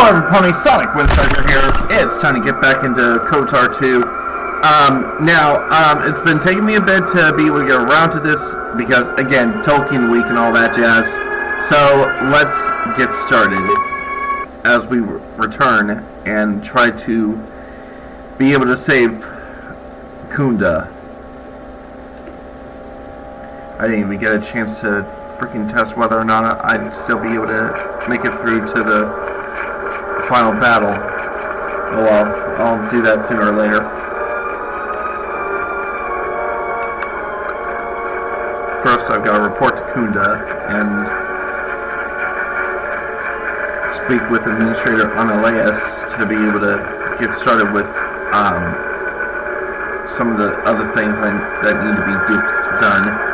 Hello everybody, Sonic Windstriker here. It's time to get back into KotOR II. It's been taking me a bit to be able to get around to this because, again, Tolkien Week and all that jazz. So, let's get started as we return and try to be able to save Kunda. I didn't even get a chance to freaking test whether or not I'd still be able to make it through to the final battle. Oh well, I'll do that sooner or later. First, I've got to report to Kunda and speak with Administrator Analeas to be able to get started with some of the other things that need to be done.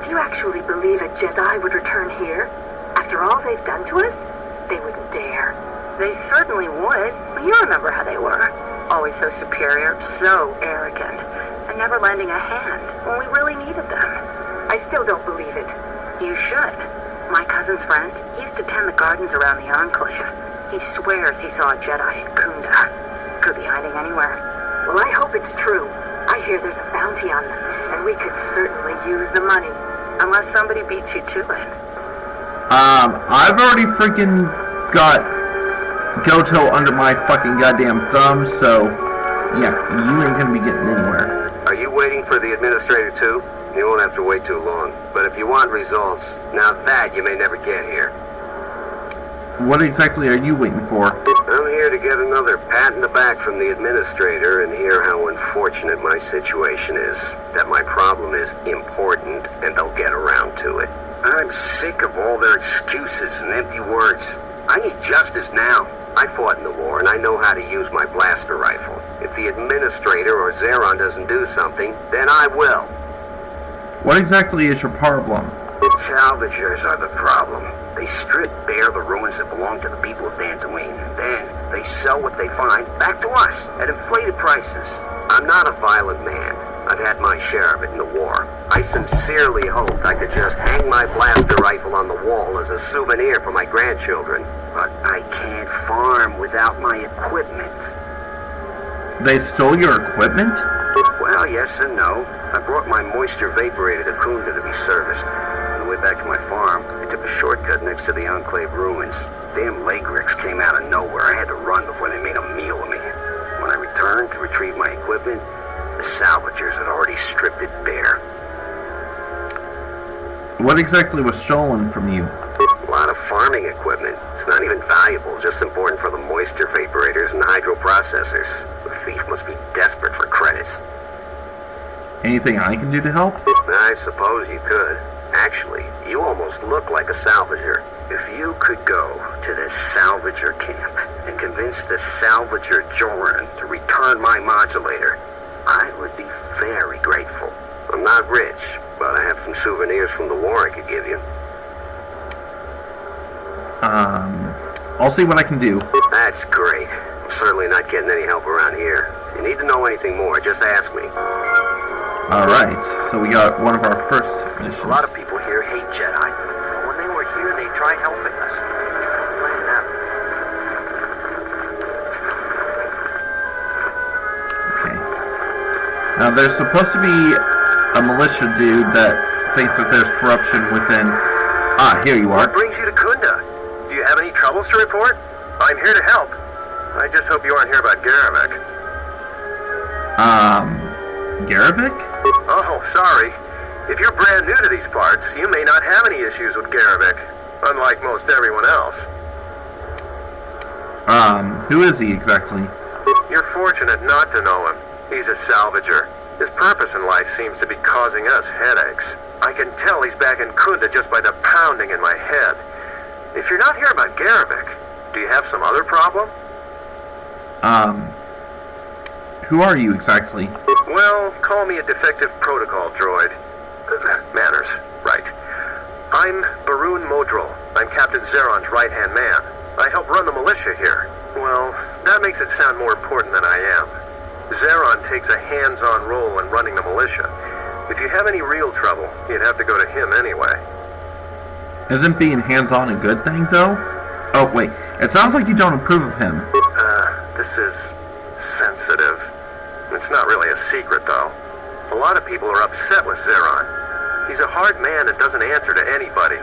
Do you actually believe a Jedi would return here? After all they've done to us? They wouldn't dare. They certainly would. Well, you remember how they were. Always so superior, so arrogant, and never lending a hand when we really needed them. I still don't believe it. You should. My cousin's friend used to tend the gardens around the Enclave. He swears he saw a Jedi in Kunda. Could be hiding anywhere. Well, I hope it's true. I hear there's a bounty on them, and we could certainly use the money. Unless somebody beats you to it. I've already freaking got Goto under my fucking goddamn thumb, so yeah, you ain't gonna be getting anywhere. Are you waiting for the Administrator too? You won't have to wait too long. But if you want results, now that you may never get here. What exactly are you waiting for? I'm here to get another pat in the back from the Administrator and hear how unfortunate my situation is. That my problem is important and they'll get around to it. I'm sick of all their excuses and empty words. I need justice now. I fought in the war and I know how to use my blaster rifle. If the Administrator or Zeron doesn't do something, then I will. What exactly is your problem? Salvagers are the problem. They strip bare the ruins that belong to the people of Dantooine. Then they sell what they find back to us at inflated prices. I'm not a violent man. I've had my share of it in the war. I sincerely hoped I could just hang my blaster rifle on the wall as a souvenir for my grandchildren. But I can't farm without my equipment. They stole your equipment? Well, yes and no. I brought my moisture vaporator to Kunda to be serviced. On the way back to my farm, I took a shortcut next to the Enclave ruins. Damn Lagrix came out of nowhere. I had to run before they made a meal of me. When I returned to retrieve my equipment, the salvagers had already stripped it bare. What exactly was stolen from you? A lot of farming equipment. It's not even valuable, just important for the moisture vaporators and hydroprocessors. The thief must be desperate for credits. Anything I can do to help? I suppose you could. Actually, you almost look like a salvager. If you could go to this salvager camp and convince the salvager Joran to return my modulator, I would be very grateful. I'm not rich, but I have some souvenirs from the war I could give you. I'll see what I can do. That's great. I'm certainly not getting any help around here. If you need to know anything more, just ask me. Alright, so we got one of our first missions. A lot of people here hate Jedi, but when they were here, they tried helping us. Blame them. Okay. Now, there's supposed to be a militia dude that thinks that there's corruption within... Ah, here you are. What brings you to Kunda? Do you have any troubles to report? I'm here to help. I just hope you aren't here about Garevik. Garevik? Oh, sorry. If you're brand new to these parts, you may not have any issues with Garevik, unlike most everyone else. Who is he exactly? You're fortunate not to know him. He's a salvager. His purpose in life seems to be causing us headaches. I can tell he's back in Kunda just by the pounding in my head. If you're not here about Garevik, do you have some other problem? Who are you exactly? Well, call me a defective protocol droid. Manners, right. I'm Barun Modrol. I'm Captain Zeron's right-hand man. I help run the militia here. Well, that makes it sound more important than I am. Zeron takes a hands-on role in running the militia. If you have any real trouble, you'd have to go to him anyway. Isn't being hands-on a good thing, though? Oh, wait. It sounds like you don't approve of him. This is sensitive. It's not really a secret, though. A lot of people are upset with Zeron. He's a hard man and doesn't answer to anybody.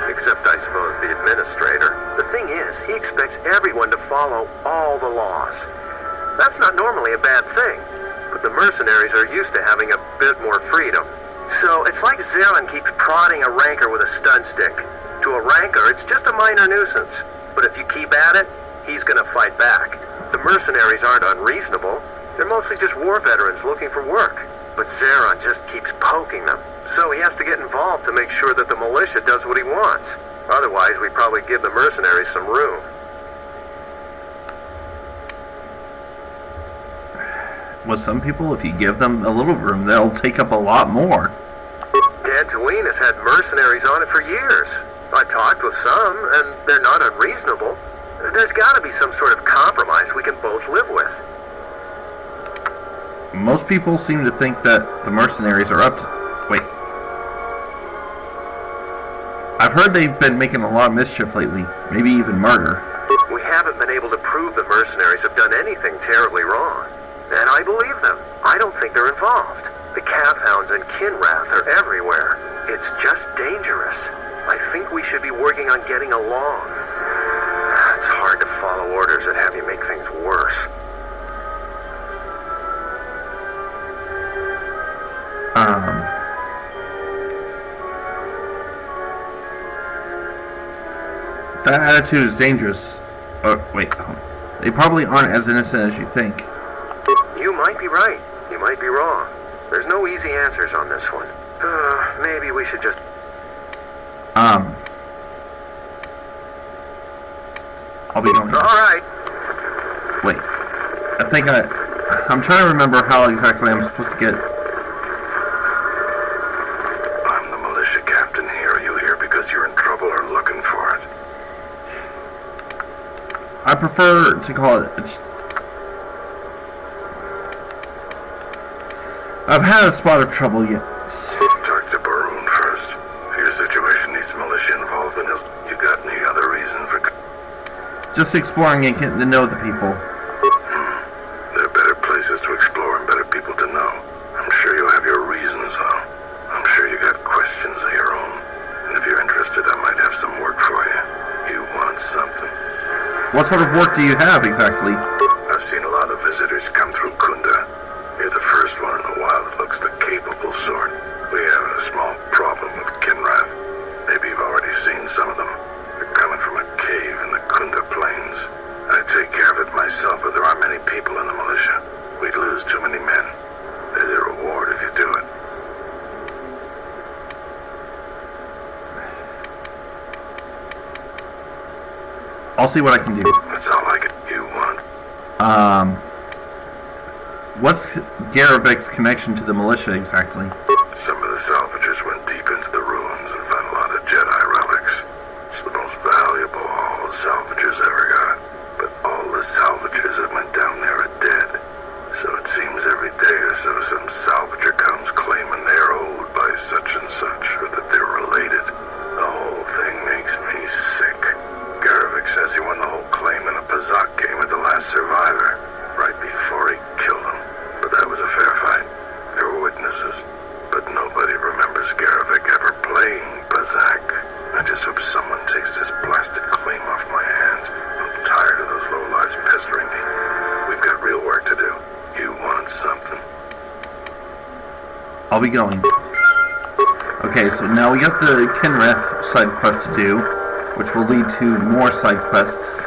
Except, I suppose, the administrator. The thing is, he expects everyone to follow all the laws. That's not normally a bad thing, but the mercenaries are used to having a bit more freedom. So, it's like Zeron keeps prodding a ranker with a stun stick. To a ranker, it's just a minor nuisance. But if you keep at it, he's gonna fight back. The mercenaries aren't unreasonable. They're mostly just war veterans looking for work. But Zeron just keeps poking them. So he has to get involved to make sure that the militia does what he wants. Otherwise, we probably give the mercenaries some room. With some people, if you give them a little room, they'll take up a lot more. Dantooine has had mercenaries on it for years. I talked with some, and they're not unreasonable. There's gotta be some sort of compromise we can both live with. Most people seem to think that the mercenaries are up to... Wait. I've heard they've been making a lot of mischief lately. Maybe even murder. We haven't been able to prove the mercenaries have done anything terribly wrong. And I believe them. I don't think they're involved. The calf hounds and Kinrath are everywhere. It's just dangerous. I think we should be working on getting along. It's hard to follow orders that have you make things worse. That attitude is dangerous. Oh, wait. They probably aren't as innocent as you think. You might be right. You might be wrong. There's no easy answers on this one. Maybe we should just... I'll be going. Alright. Wait. I'm trying to remember how exactly I'm supposed to get... I'm the militia captain here. Are you here because you're in trouble or looking for it? I prefer to call it... I've had a spot of trouble, yes. Talk to Baroon first. If your situation needs militia involvement, you got any other reason for... Just exploring and getting to know the people. There are better places to explore and better people to know. I'm sure you have your reasons, though. I'm sure you got questions of your own. And if you're interested, I might have some work for you. You want something? What sort of work do you have, exactly? I've seen a lot of visitors come through Kunda. You're the first one in a while that looks the capable sort. We have a small problem with Kinrath. Maybe you've already seen some of them. They're coming from a cave in the Kunda Plains. I take care of it myself, but there aren't many people in the militia. We'd lose too many men. There's a reward if you do it. I'll see what I can do. That's all I can you want. What's Garabek's connection to the militia, exactly? Some of the salvagers went deep into the ruins and found a lot of Jedi relics. It's the most valuable haul the salvagers ever got. But all the salvagers that went down there are dead. So it seems every day or so some salvager comes claiming they're owed by such and such, or that they're related. The whole thing makes me sick. Garabek says he won the whole claim in a Pazak game with the last survivor, right before he killed him. But that was a fair fight. There were witnesses. But nobody remembers Garabek ever playing Pazak. I just hope someone takes this blasted claim off my hands. I'm tired of those lowlives pestering me. We've got real work to do. You want something? I'll be going. Okay, so now we got the Kinrath side quest to do, which will lead to more side quests.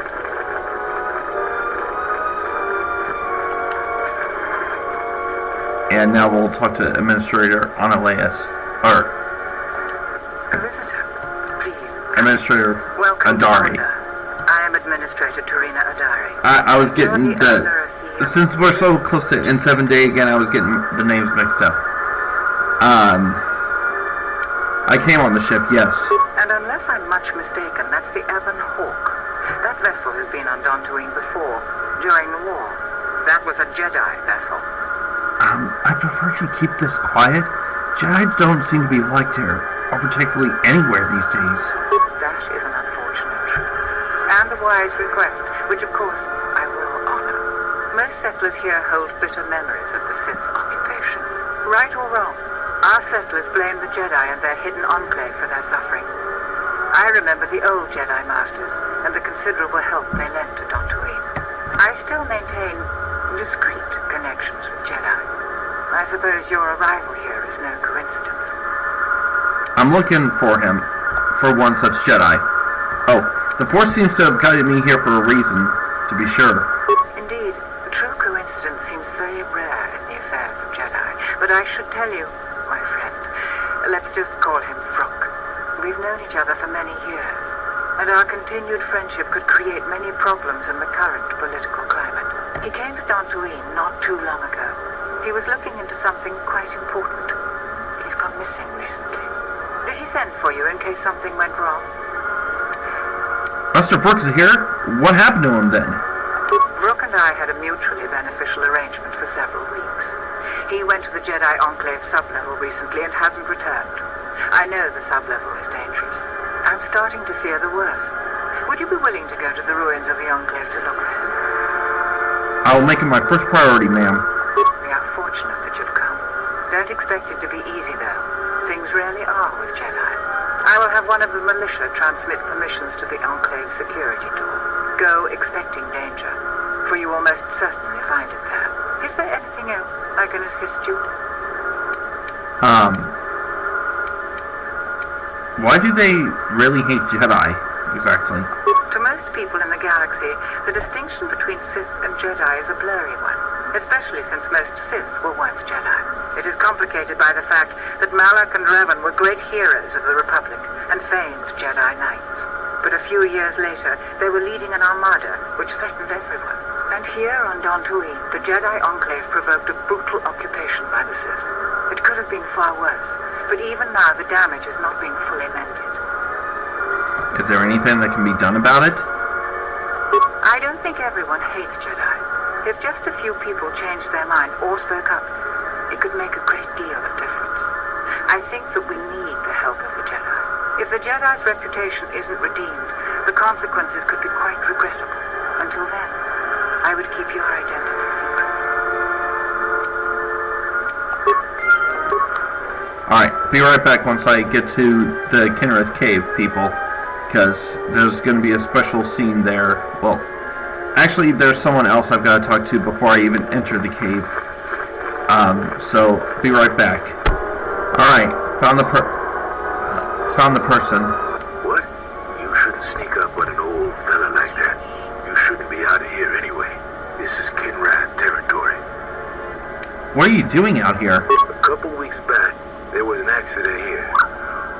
And now we'll talk to Administrator Analeas. Visitor, please. Administrator Welcome Adari. to Kunda. I am Administrator Tarina Adari. I was getting You're the owner of the... Since we're so close to N7 Day again, I was getting the names mixed up. I came on the ship, yes. And unless I'm much mistaken, that's the Ebon Hawk. That vessel has been on Dantooine before, during the war. That was a Jedi vessel. I prefer if you keep this quiet. Jedi don't seem to be liked here, or particularly anywhere these days. That is an unfortunate truth, and a wise request, which of course I will honor. Most settlers here hold bitter memories of the Sith occupation. Right or wrong, our settlers blame the Jedi and their hidden enclave for their suffering. I remember the old Jedi Masters and the considerable help they lent to Dantooine. I still maintain discreet connections with Jedi. I suppose your arrival here is no coincidence. I'm looking for him, for one such Jedi. Oh, the Force seems to have guided me here for a reason, to be sure. Indeed, a true coincidence seems very rare in the affairs of Jedi. But I should tell you, my friend, let's just call him Frook. We've known each other for many years, and our continued friendship could create many problems in the current political climate. He came to Dantooine not too long ago. He was looking into something quite important. He's gone missing recently. Did he send for you in case something went wrong? Master Frook is here? What happened to him then? Rook and I had a mutually beneficial arrangement for several weeks. He went to the Jedi Enclave sublevel recently and hasn't returned. I know the sublevel is dangerous. I'm starting to fear the worst. Would you be willing to go to the ruins of the Enclave to look for him? I will make it my first priority, ma'am. We are fortunate that you've come. Don't expect it to be easy, though. Things rarely are with Jedi. I will have one of the Militia transmit permissions to the Enclave security door. Go expecting danger, for you will most certainly find it there. Is there anything else I can assist you? Why do they really hate Jedi, exactly? To most people in the galaxy, the distinction between Sith and Jedi is a blurry one, especially since most Sith were once Jedi. It is complicated by the fact that Malak and Revan were great heroes of the Republic and famed Jedi Knights. But a few years later, they were leading an armada which threatened everyone. And here on Dantooine, the Jedi Enclave provoked a brutal occupation by the Sith. It could have been far worse, but even now the damage is not being fully mended. Is there anything that can be done about it? I don't think everyone hates Jedi. If just a few people changed their minds or spoke up, it could make a great deal of difference. I think that we need the help of the Jedi. If the Jedi's reputation isn't redeemed, the consequences could be quite regrettable. Until then, I would keep your identity secret. Alright, be right back once I get to the Kinrath Cave, people. Because there's going to be a special scene there. Well, actually, there's someone else I've got to talk to before I even enter the cave. So, be right back. Alright, found the person. What? You shouldn't sneak up on an old fella like that. You shouldn't be out of here anyway. This is Kinrath territory. What are you doing out here? A couple weeks back, there was an accident here.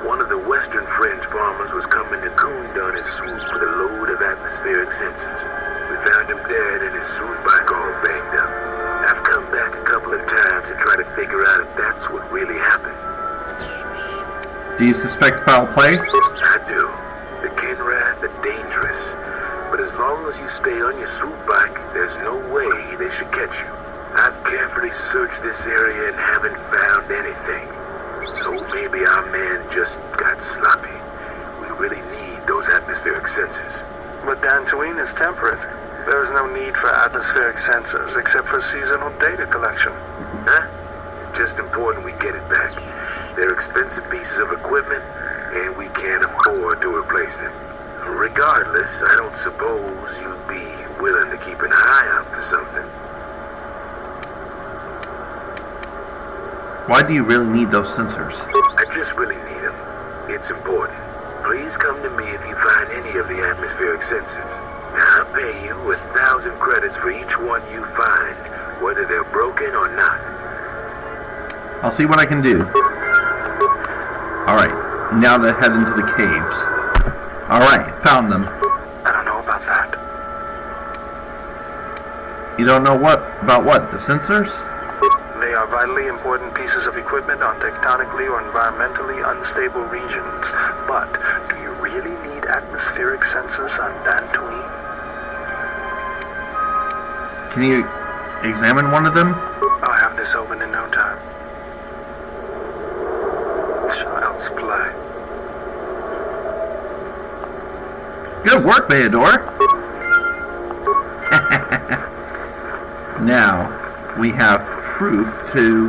One of the Western Fringe farmers was coming to Coon on his swoop with a load of atmospheric sensors. We found him dead and his swoop bike all banged up. I've come back a couple of times to try to figure out if that's what really happened. Do you suspect foul play? I do. The Kinrath are dangerous. But as long as you stay on your swoop bike, there's no way they should catch you. I've carefully searched this area and haven't found anything. So maybe our man just got sloppy. We really need those atmospheric sensors. But Dantooine is temperate. There is no need for atmospheric sensors except for seasonal data collection. Huh? It's just important we get it back. They're expensive pieces of equipment, and we can't afford to replace them. Regardless, I don't suppose you'd be willing to keep an eye out for something. Why do you really need those sensors? I just really need them. It's important. Please come to me if you find any of the atmospheric sensors. I'll pay you 1,000 credits for each one you find, whether they're broken or not. I'll see what I can do. Alright, now to head into the caves. Alright, found them. I don't know about that. You don't know what? About what? The sensors? They are vitally important pieces of equipment on tectonically or environmentally unstable regions. But do you really need atmospheric sensors on Dantooine? Can you examine one of them? I'll have this open in no time. Child's play. Good work, Bayador. Now, we have proof to,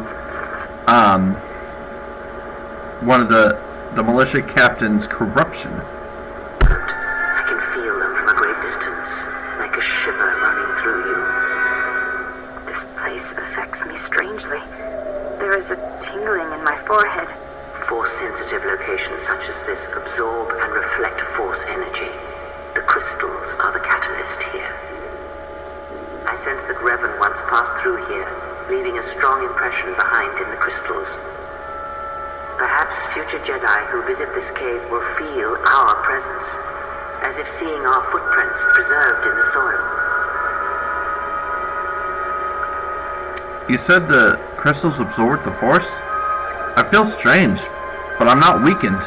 one of the militia captain's corruption. I can feel them from a great distance, like a shiver running through you. This place affects me strangely. There is a tingling in my forehead. Force-sensitive locations such as this absorb and reflect force energy. The crystals are the catalyst here. I sense that Revan once passed through here, leaving a strong impression behind in the crystals. Perhaps future Jedi who visit this cave will feel our presence, as if seeing our footprints preserved in the soil. You said the crystals absorb the Force? I feel strange, but I'm not weakened.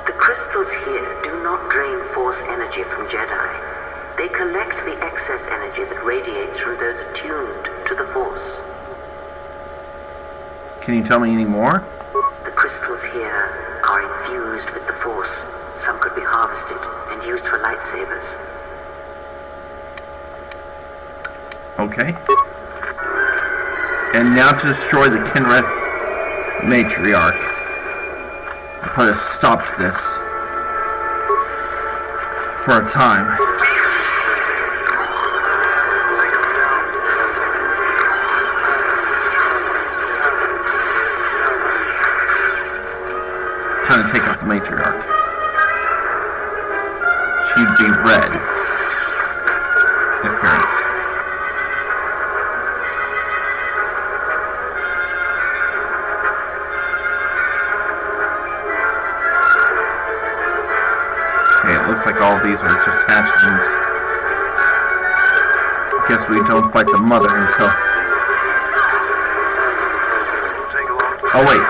The crystals here do not drain Force energy from Jedi. They collect the excess energy that radiates from those attuned to the Force. Can you tell me any more? The crystals here are infused with the Force. Some could be harvested and used for lightsabers. Okay. And now to destroy the Kinrath Matriarch. Put a stop to this. For a time. Time to take out the Matriarch. She'd be red. In appearance. Okay, it looks like all these are just hatchlings. Guess we don't fight the mother until... Oh wait,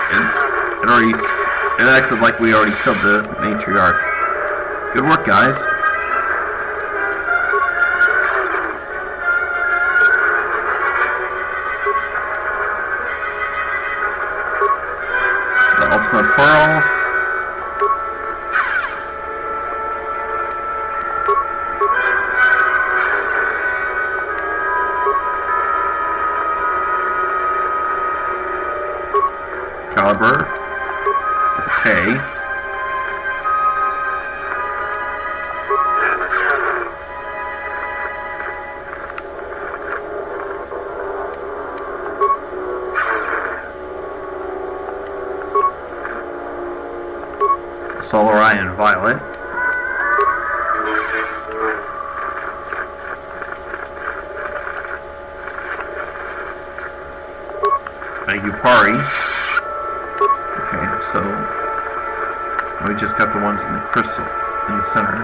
it acted like we already killed the Matriarch. Good work, guys. The ultimate pearl. Caliber. Okay. Solar Ion Violet. A Yupari. Okay, so we just got the ones in the crystal in the center.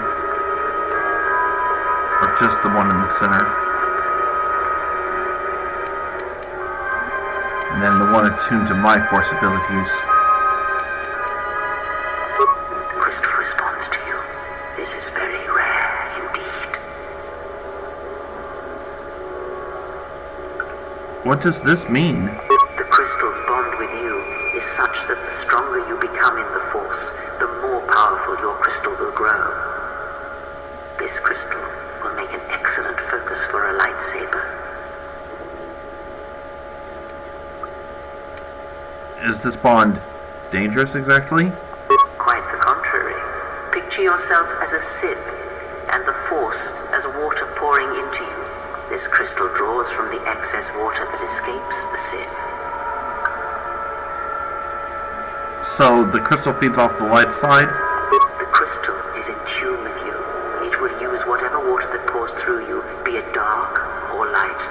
Or just the one in the center. And then the one attuned to my Force abilities. The crystal responds to you. This is very rare indeed. What does this mean? The crystal's bond with you is such that the stronger you become in the Force, the more powerful your crystal will grow. This crystal will make an excellent focus for a lightsaber. Is this bond dangerous exactly? Quite the contrary. Picture yourself as a Sith, and the Force as water pouring into you. This crystal draws from the excess water that escapes the Sith. So the crystal feeds off the light side? The crystal is in tune with you. It will use whatever water that pours through you, be it dark or light.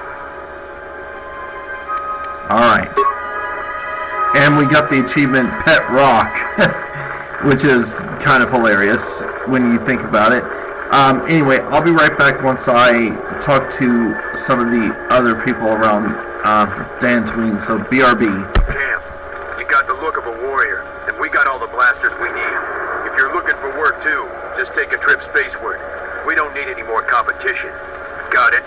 Alright. And we got the achievement Pet Rock, which is kind of hilarious when you think about it. Anyway, I'll be right back once I talk to some of the other people around Dantooine, so BRB. Damn, you got the look of a warrior, and we got all the blasters we need. If you're looking for work too, just take a trip spaceward. We don't need any more competition. Got it?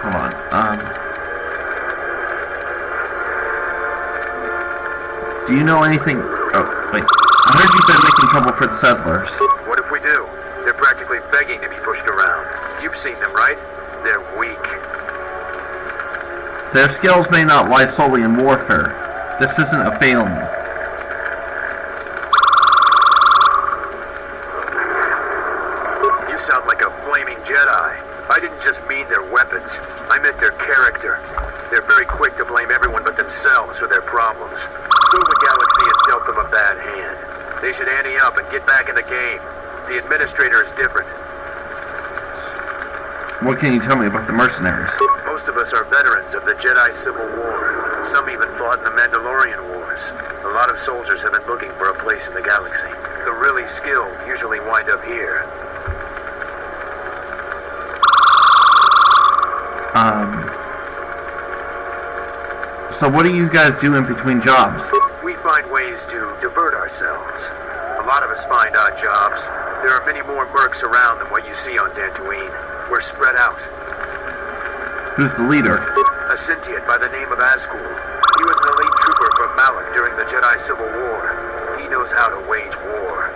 Hold on. Do you know anything? Oh, wait. I heard you've been making trouble for the settlers. What if we do? They're practically begging to be pushed around. You've seen them, right? They're weak. Their skills may not lie solely in warfare. This isn't a failing. You sound like a flaming Jedi. I didn't just mean their weapons. I meant their character. They're very quick to blame everyone but themselves for their problems. So the galaxy has dealt them a bad hand. They should ante up and get back in the game. The administrator is different. What can you tell me about the mercenaries? Most of us are veterans of the Jedi Civil War. Some even fought in the Mandalorian Wars. A lot of soldiers have been looking for a place in the galaxy. The really skilled usually wind up here. So what do you guys do in between jobs? We find ways to divert ourselves. A lot of us find odd jobs. There are many more mercs around than what you see on Dantooine. We're spread out. Who's the leader? A Sentient by the name of Azkul. He was an elite trooper from Malak during the Jedi Civil War. He knows how to wage war.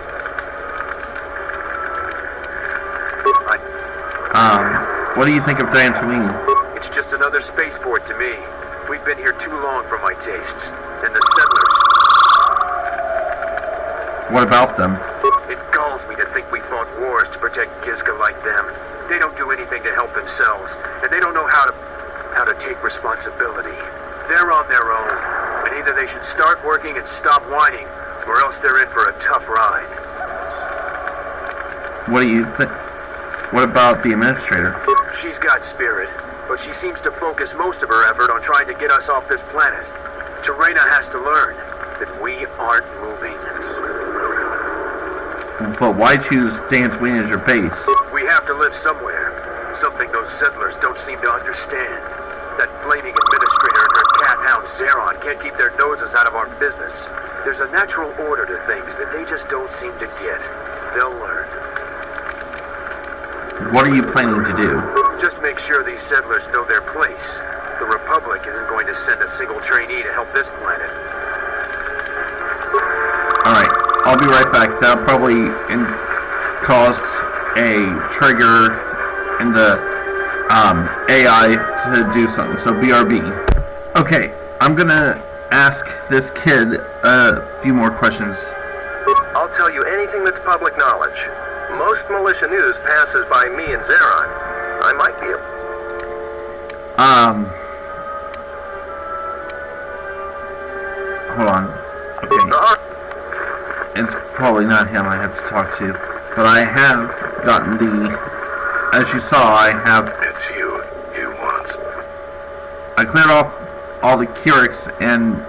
What do you think of Dantooine? It's just another spaceport to me. We've been here too long for my tastes. And the settlers. What about them? It galls me to think we fought wars to protect Gizka like them. They don't do anything to help themselves, and they don't know how to take responsibility. They're on their own, and either they should start working and stop whining, or else they're in for a tough ride. What do you think? What about the administrator? She's got spirit, but she seems to focus most of her effort on trying to get us off this planet. Traya has to learn that we aren't moving. But why choose Dantooine as your base? We have to live somewhere. Something those settlers don't seem to understand. That flaming administrator and her cat-hound Zeron can't keep their noses out of our business. There's a natural order to things that they just don't seem to get. They'll learn. What are you planning to do? Just make sure these settlers know their place. The Republic isn't going to send a single trainee to help this planet. Alright, I'll be right back. That'll probably cause a trigger in the AI to do something, so BRB. Okay, I'm gonna ask this kid a few more questions. I'll tell you anything that's public knowledge. Most militia news passes by me and Zeron. I might be able... Hold on. Okay. It's probably not him I have to talk to. But I have gotten the... As you saw, I have... It's you. You once. I cleared off all the Kiriks and...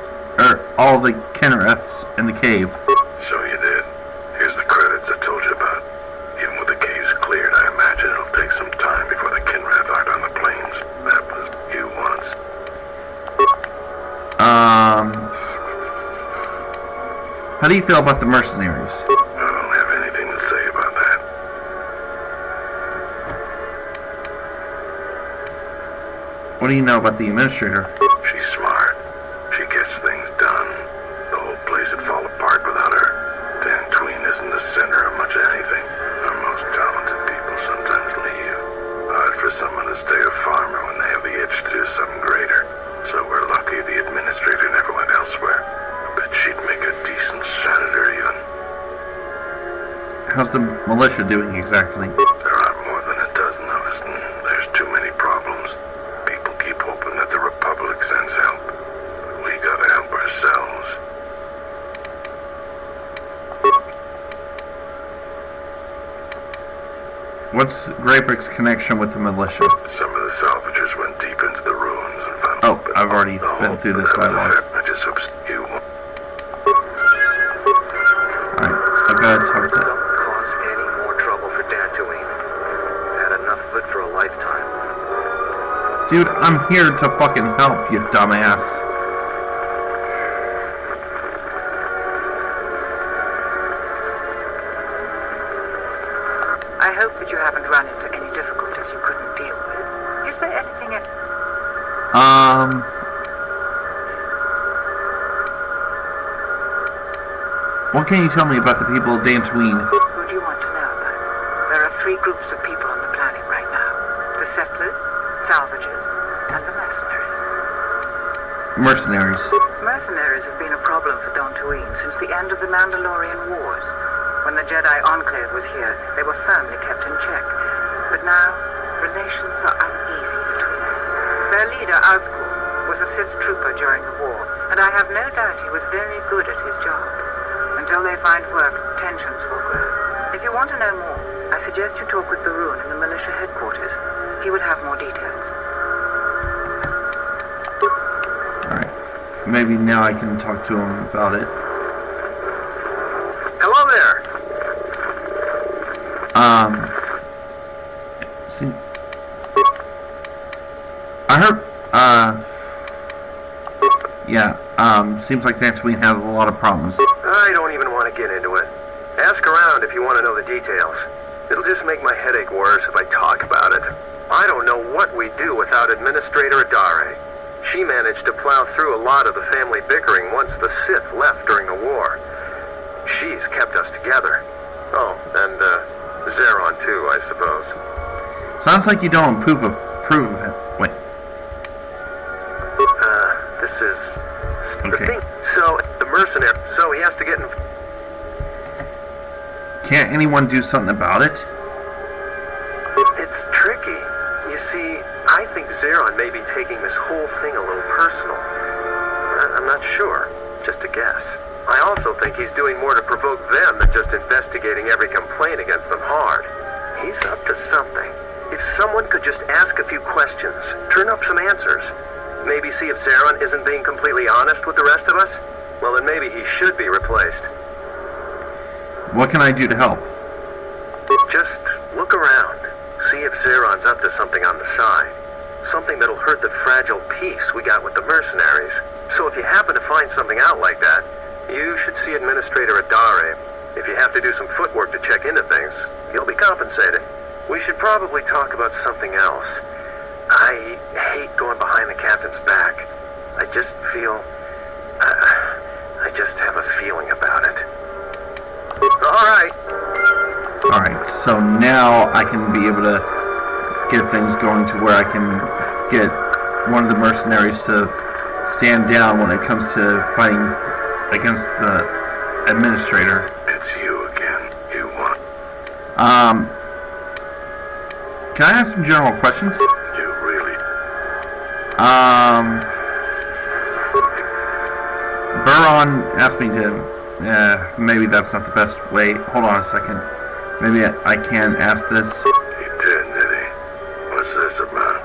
all the Kinraths in the cave. So you did. Here's the credits I told you about. Even with the caves cleared, I imagine it'll take some time before the Kinrath aren't on the plains. That was you once. How do you feel about the mercenaries? I don't have anything to say about that. What do you know about the administrator? She's smart. She gets things done. The whole place would fall apart without her. Dantooine isn't the center of much anything. Our most talented people sometimes leave. Hard for someone to stay a farmer when they have the itch to do something greater. So we're lucky the administrator never went elsewhere. I bet she'd make a decent senator even. How's the militia doing exactly? There aren't more than a dozen of us, and there's too many problems. People keep hoping that the Republic sends help. But we gotta help ourselves. What's Greybrick's connection with the militia? Some of the salvagers went deep into the ruins and found... Oh, I've already been through this dialogue. I just hope you won't. Alright, I've got to talk to... Don't cause any more trouble for Dantooine. Had enough of it for a lifetime. Dude, I'm here to fucking help, you dumbass. run into any difficulties you couldn't deal with. Is there anything else? What can you tell me about the people of Dantooine? Who do you want to know about? There are 3 groups of people on the planet right now. The settlers, salvagers, and the mercenaries. Mercenaries. Mercenaries have been a problem for Dantooine since the end of the Mandalorian Wars. When the Jedi Enclave was here, they were firmly kept in check. But now, relations are uneasy between us. Their leader, Azkul, was a Sith trooper during the war, and I have no doubt he was very good at his job. Until they find work, tensions will grow. If you want to know more, I suggest you talk with Barun in the Militia headquarters. He would have more details. Alright. Maybe now I can talk to him about it. Hello there. See, I heard, seems like Dantooine has a lot of problems. I don't even want to get into it. Ask around if you want to know the details. It'll just make my headache worse if I talk about it. I don't know what we'd do without Administrator Adare. She managed to plow through a lot of the family bickering once the Sith left during the war. She's kept us together. Oh, and, Zeron too, I suppose. Sounds like you don't approve of him. Wait. This is... Okay. The thing... So, the mercenary... So he has to get in... Can't anyone do something about it? It's tricky. You see, I think Zeron may be taking this whole thing a little personal. I'm not sure. Just a guess. I also think he's doing more to provoke them than just investigating every complaint against them hard. He's up to something. If someone could just ask a few questions, turn up some answers, maybe see if Zeron isn't being completely honest with the rest of us, well then maybe he should be replaced. What can I do to help? Just look around. See if Zeron's up to something on the side. Something that'll hurt the fragile peace we got with the mercenaries. So if you happen to find something out like that, you should see Administrator Adare. If you have to do some footwork to check into things, you'll be compensated. We should probably talk about something else. I hate going behind the captain's back. I just feel... I just have a feeling about it. Alright. Alright, so now I can be able to get things going to where I can get one of the mercenaries to stand down when it comes to fighting against the administrator. It's you again. You want... Can I ask some general questions? You really... Baron asked me to... maybe that's not the best way. Hold on a second. Maybe I can ask this. He did he? What's this about?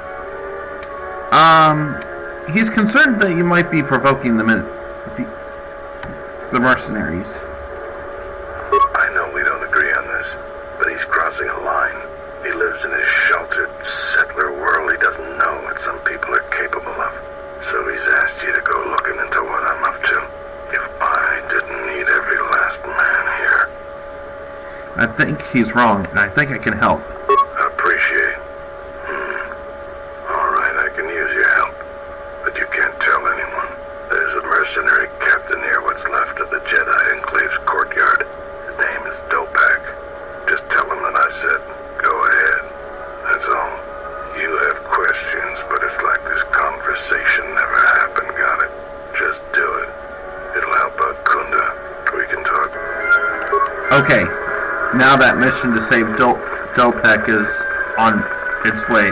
He's concerned that you might be provoking the mercenaries. I know we don't agree on this, but he's crossing a line. He lives in his sheltered, settler world. He doesn't know what some people are capable of. So he's asked you to go looking into what I'm up to. If I didn't need every last man here. I think he's wrong, and I think I can help. Appreciate. Alright, I can use your help. But you can't tell anyone. There's a mercenary captain here, what's left of the Jedi Enclave's courtyard. His name is Dopak. Just tell him that I said, go ahead. That's all. You have questions, but it's like this conversation never happened, got it? Just do it. It'll help out Kunda. We can talk. Okay, now that mission to save Dopak is on its way.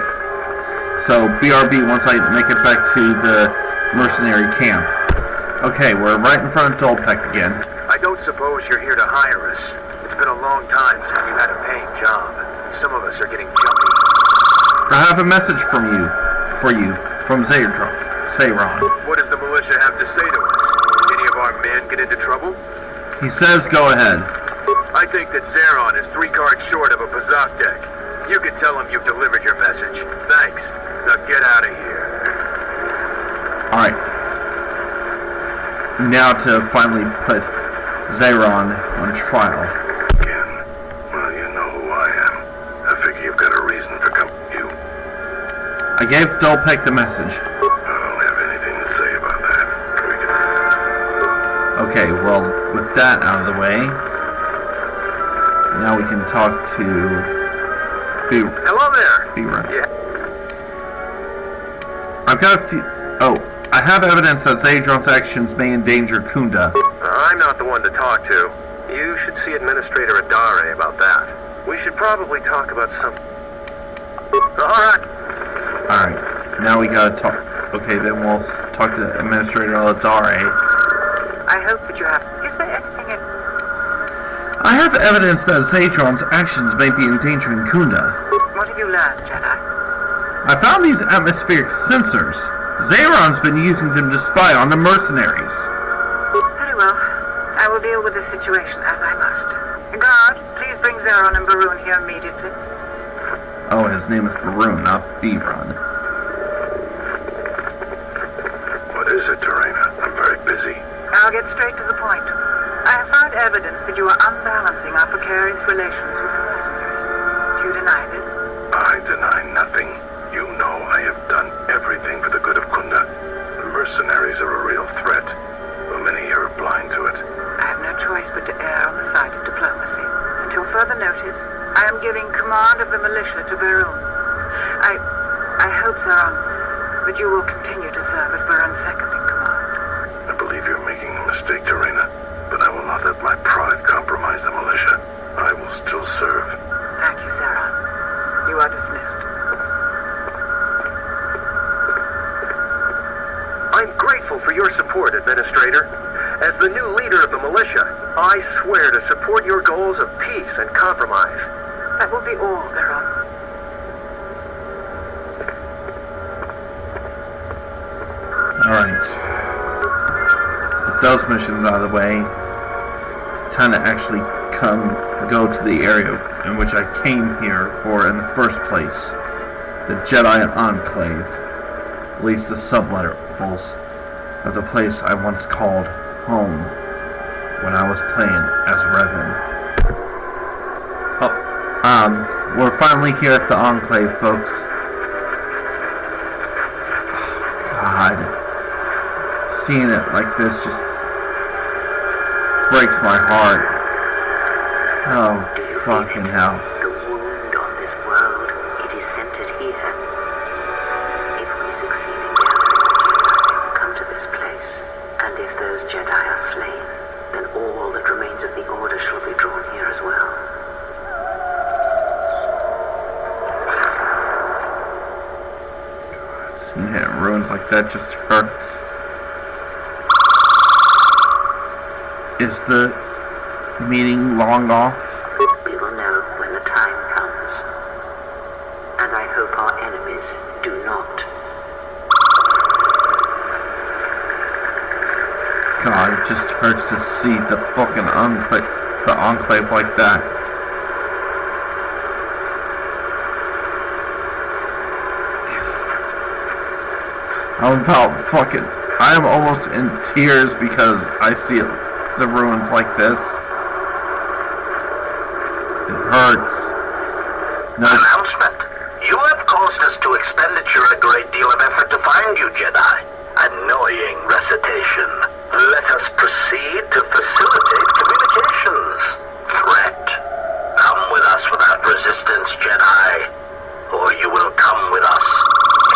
So, BRB once I make it back to the mercenary camp. Okay, we're right in front of Dopak again. I don't suppose you're here to hire us. It's been a long time since we've had a paying job. Some of us are getting jumpy. I have a message for you, from Zeron. What does the militia have to say to us? Any of our men get into trouble? He says go ahead. I think that Zeron is 3 cards short of a Pazak deck. You can tell him you've delivered your message. Thanks. Now get out of here. Alright. Now to finally put Zeron on trial. Again. Well, you know who I am. I figure you've got a gave Dolpec the message. I don't have anything to say about that. Okay, well, with that out of the way, now we can talk to Hello there. B-Run. Yeah. I've got a few... Oh, I have evidence that Zadron's actions may endanger Kunda. I'm not the one to talk to. You should see Administrator Adare about that. We should probably talk about something. Alright. Alright, now we gotta talk... Okay, then we'll talk to Administrator Adare. I hope that you have... Is there anything in... I have evidence that Zadron's actions may be endangering Kunda. What have you learned, Jedi? I found these atmospheric sensors. Zaron's been using them to spy on the mercenaries. Very well. I will deal with the situation as I must. Guard, please bring Zeron and Baroon here immediately. Oh, his name is Baroon, not B-Run. What is it, Terena? I'm very busy. I'll get straight to the point. I have found evidence that you are unbalancing our precarious relations with the mercenaries. Do you deny this? I deny nothing. You know I have done everything for the good of Kunda. The mercenaries are a real threat, though many here are blind to it. I have no choice but to err on the side of diplomacy. Until further notice, I am giving command of the militia to Baroon. I hope, Zeron, that you will continue to serve as Baroon's second in command. I believe you're making a mistake, Terena, but I will not let my pride compromise the militia. I will still serve. Thank you, Zeron. You are dismissed. I'm grateful for your support, Administrator. As the new leader of the militia, I swear to support your goals of peace and compromise. That will be all, Baron. Alright. With those missions out of the way, time to actually go to the area in which I came here for in the first place. The Jedi Enclave. At least the sublevels of the place I once called home when I was playing as Revan. We're finally here at the Enclave, folks. God. Seeing it like this just breaks my heart. Oh, fucking hell. The wound on this world, it is centered here. If we succeed in gathering the Jedi, they will come to this place. And if those Jedi are slain, then all that remains of the Order shall be drawn here as well. Seeing it in ruins like that just hurts. Is the meeting long off? We will know when the time comes. And I hope our enemies do not. God, it just hurts to see the fucking Enclave like that. I am almost in tears because I see the ruins like this. It hurts. No. Announcement. You have caused us to expenditure a great deal of effort to find you, Jedi. Annoying recitation. Let us proceed to facilitate communications. Threat. Come with us without resistance, Jedi. Or you will come with us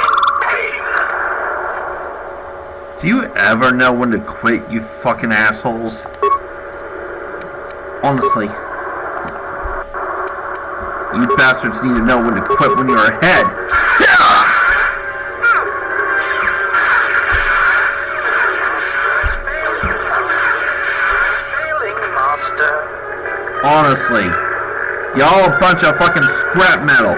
in pain. Do you ever know when to quit, you fucking assholes? Honestly. You bastards need to know when to quit when you're ahead. Failing, Master. Honestly. Y'all a bunch of fucking scrap metal.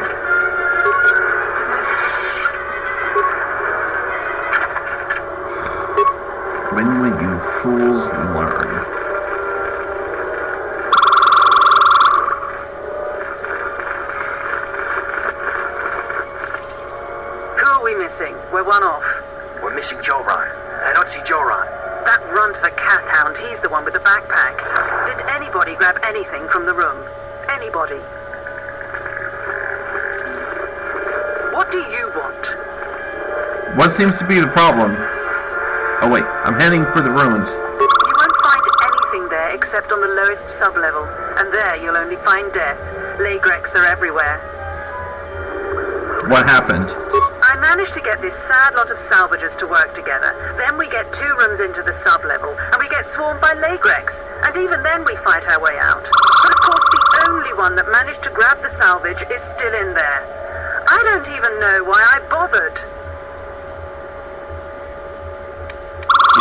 When will you fools learn? Who are we missing? We're one off. We're missing Joran. I don't see Joran. That runt of a cat hound, he's the one with the backpack. Did anybody grab anything from the room? Anybody? What do you want? What seems to be the problem? Oh wait, I'm heading for the ruins. You won't find anything there except on the lowest sub-level, and there you'll only find death. Lagreks are everywhere. What happened? I managed to get this sad lot of salvagers to work together. Then we get 2 rooms into the sub-level, and we get swarmed by Lagreks. And even then we fight our way out. But of course the only one that managed to grab the salvage is still in there. I don't even know why I bothered.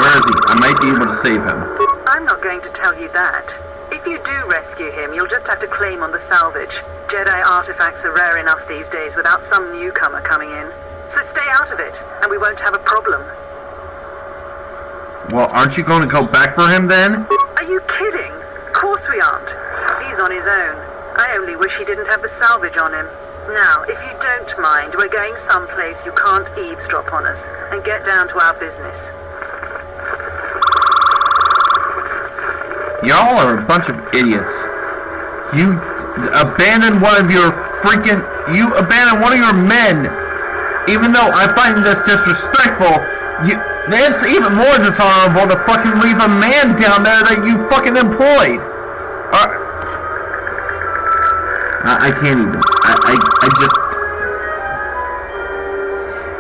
Where is he? I might be able to save him. I'm not going to tell you that. If you do rescue him, you'll just have to claim on the salvage. Jedi artifacts are rare enough these days without some newcomer coming in. So stay out of it, and we won't have a problem. Well, aren't you going to go back for him then? Are you kidding? Of course we aren't. He's on his own. I only wish he didn't have the salvage on him. Now, if you don't mind, we're going someplace you can't eavesdrop on us, and get down to our business. Y'all are a bunch of idiots. You abandoned one of your men. Even though I find this disrespectful, it's even more dishonorable to fucking leave a man down there that you fucking employed. I can't even. I just...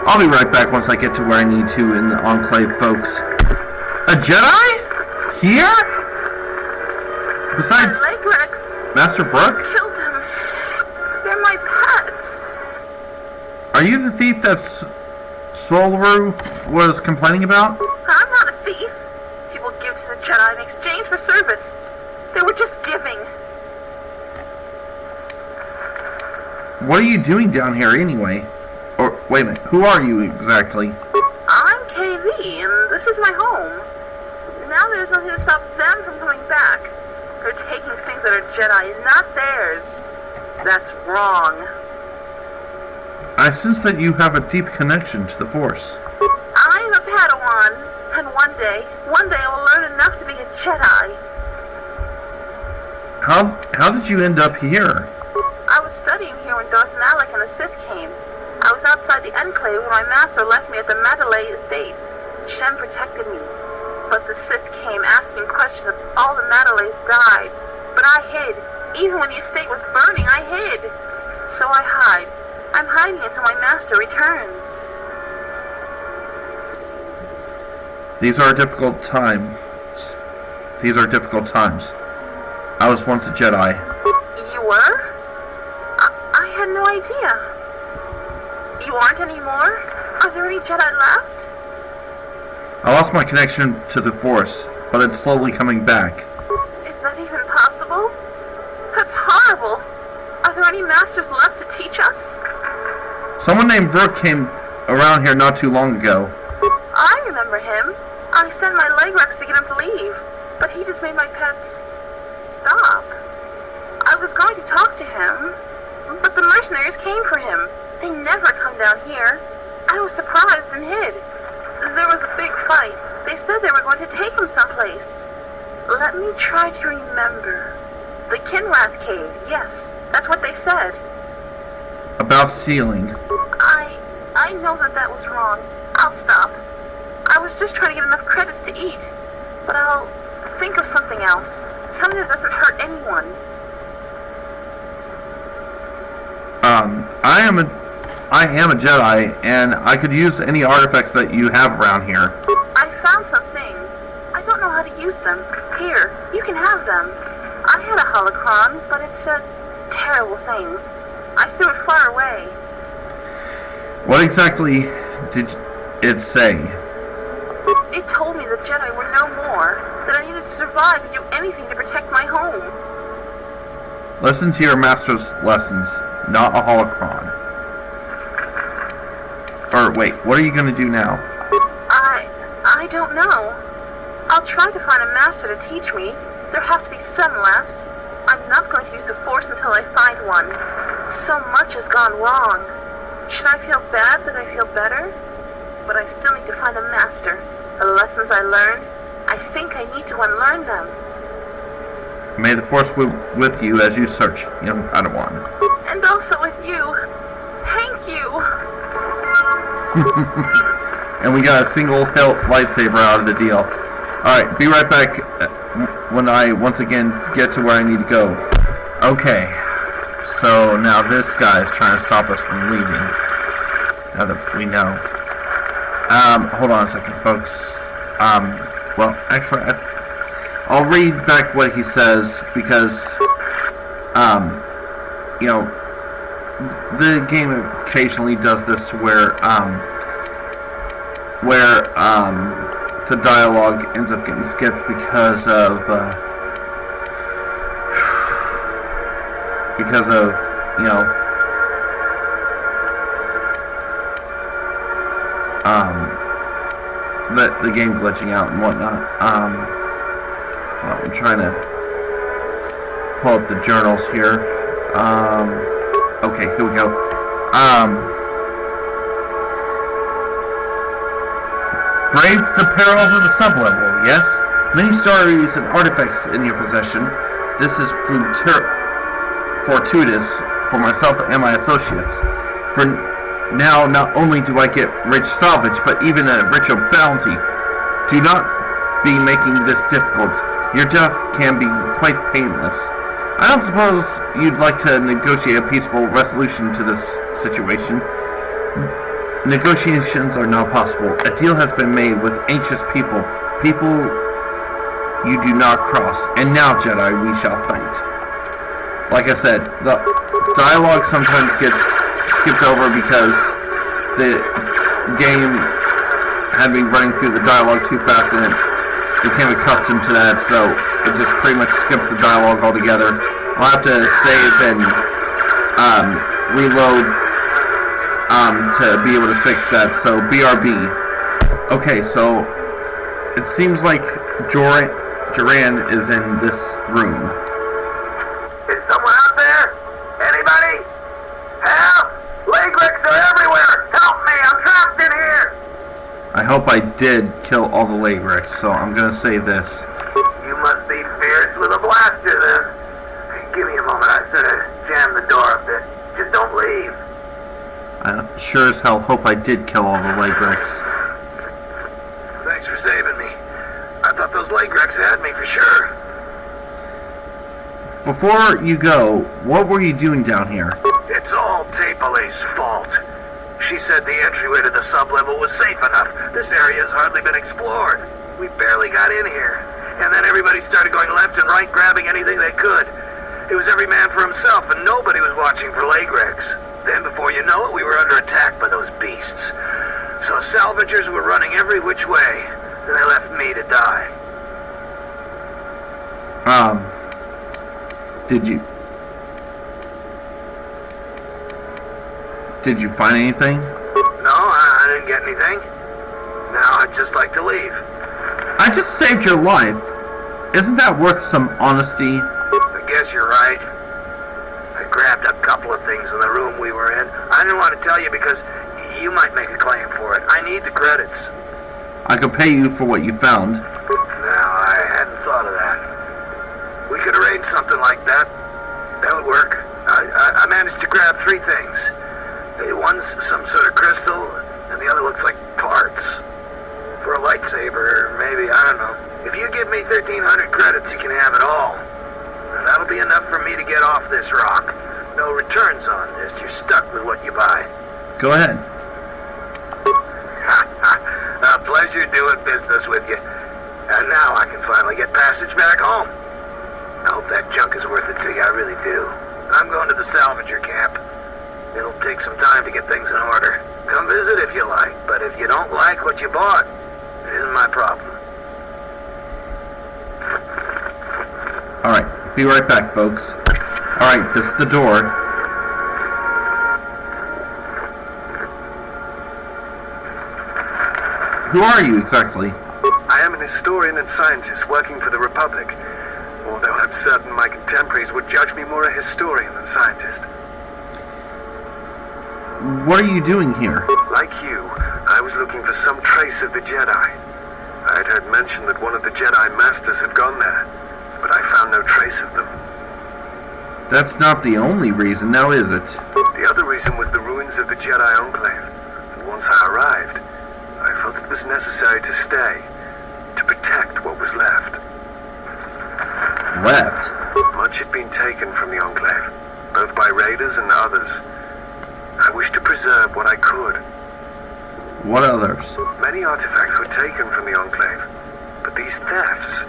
I'll be right back once I get to where I need to in the Enclave, folks. A Jedi? Here? Besides... Master Brook? Killed them. They're my pets. Are you the thief that Solru was complaining about? I'm not a thief. People give to the Jedi in exchange for service. They were just giving. What are you doing down here anyway? Or, wait a minute, who are you exactly? I'm KV, and this is my home. Now there's nothing to stop them from coming back. They're taking things that are Jedi and not theirs. That's wrong. I sense that you have a deep connection to the Force. I'm a Padawan, and one day I will learn enough to be a Jedi. How did you end up here? I was studying here when Darth Malak and the Sith came. I was outside the Enclave when my master left me at the Mandalay estate. Shem protected me. But the Sith came asking questions if all the Mandalays died. But I hid. Even when the estate was burning, I hid. So I hide. I'm hiding until my master returns. These are difficult times. I was once a Jedi. You were? I had no idea. You aren't anymore? Are there any Jedi left? I lost my connection to the Force, but it's slowly coming back. Is that even possible? That's horrible. Are there any masters left to teach us? Someone named Rook came around here not too long ago. I remember him. I sent my Lagreks to get him to leave, but he just made my pets stop. I was going to talk to him, but the mercenaries came for him. They never come down here. I was surprised and hid. There was a big fight. They said they were going to take him someplace. Let me try to remember. The Kinrath cave, yes. That's what they said. About stealing. I know that was wrong. I'll stop. I was just trying to get enough credits to eat. But I'll think of something else. Something that doesn't hurt anyone. I am a Jedi, and I could use any artifacts that you have around here. I found some things. I don't know how to use them. Here, you can have them. I had a holocron, but it said terrible things. I threw it far away. What exactly did it say? It told me the Jedi were no more, that I needed to survive and do anything to protect my home. Listen to your master's lessons, not a holocron. Or wait, what are you going to do now? I don't know. I'll try to find a master to teach me. There have to be some left. I'm not going to use the Force until I find one. So much has gone wrong. Should I feel bad that I feel better? But I still need to find a master. The lessons I learned, I think I need to unlearn them. May the Force be with you as you search, young Padawan. And also with you. Thank you. And we got a single hilt lightsaber out of the deal. Alright, be right back when I once again get to where I need to go. Okay. So now this guy is trying to stop us from leaving. Now that we know. Hold on a second, folks. Well, actually, I'll read back what he says because, you know, the game occasionally does this to where the dialogue ends up getting skipped because of, you know, the game glitching out and whatnot. Well, I'm trying to pull up the journals here. Okay, here we go. Braved the perils of the sublevel, yes? Many stories and artifacts in your possession. This is fortuitous for myself and my associates. For now, not only do I get rich salvage, but even a richer bounty. Do not be making this difficult. Your death can be quite painless. I don't suppose you'd like to negotiate a peaceful resolution to this situation. Negotiations are not possible. A deal has been made with anxious people. People you do not cross. And now, Jedi, we shall fight. Like I said, the dialogue sometimes gets skipped over because the game had me running through the dialogue too fast and it became accustomed to that, so it just pretty much skips the dialogue altogether. I'll have to save and reload to be able to fix that, so BRB. Okay, so it seems like Duran is in this room. Is someone out there? Anybody? Help! Lagrix are everywhere! Help me! I'm trapped in here! I hope I did kill all the Lagrix, so I'm gonna save this. You must be fierce with a blaster then. Give me a moment, I should have jammed the door a bit. Just don't leave. I sure as hell hope I did kill all the Lagrix. Thanks for saving me. I thought those Lagrix had me for sure. Before you go, what were you doing down here? It's all Tapale's fault. She said the entryway to the sublevel was safe enough. This area's hardly been explored. We barely got in here. And then everybody started going left and right, grabbing anything they could. It was every man for himself, and nobody was watching for Lagrix. Then, before you know it, we were under attack by those beasts. So salvagers were running every which way. Then they left me to die. Did you find anything? No, I didn't get anything. Now I'd just like to leave. I just saved your life. Isn't that worth some honesty? I guess you're right. I grabbed a couple of things in the room we were in. I didn't want to tell you because you might make a claim for it. I need the credits. I could pay you for what you found. Now, I hadn't thought of that. We could arrange something like that. That would work. I managed to grab 3 things. One's some sort of crystal, and the other looks like parts. For a lightsaber, maybe, I don't know. If you give me 1,300 credits, you can have it all. And that'll be enough for me to get off this rock. No returns on this. You're stuck with what you buy. Go ahead. A pleasure doing business with you. And now I can finally get passage back home. I hope that junk is worth it to you. I really do. I'm going to the salvager camp. It'll take some time to get things in order. Come visit if you like, but if you don't like what you bought, it isn't my problem. Alright, be right back, folks. Alright, this is the door. Who are you, exactly? I am an historian and scientist working for the Republic, although I'm certain my contemporaries would judge me more a historian than scientist. What are you doing here? Like you, I was looking for some trace of the Jedi. I had heard mention that one of the Jedi Masters had gone there, but I found no trace of them. That's not the only reason, now is it? The other reason was the ruins of the Jedi Enclave, and once I arrived, I felt it was necessary to stay, to protect what was left. Left? Much had been taken from the Enclave, both by raiders and others. I wished to preserve what I could. What others? Many artifacts were taken from the Enclave, but these thefts,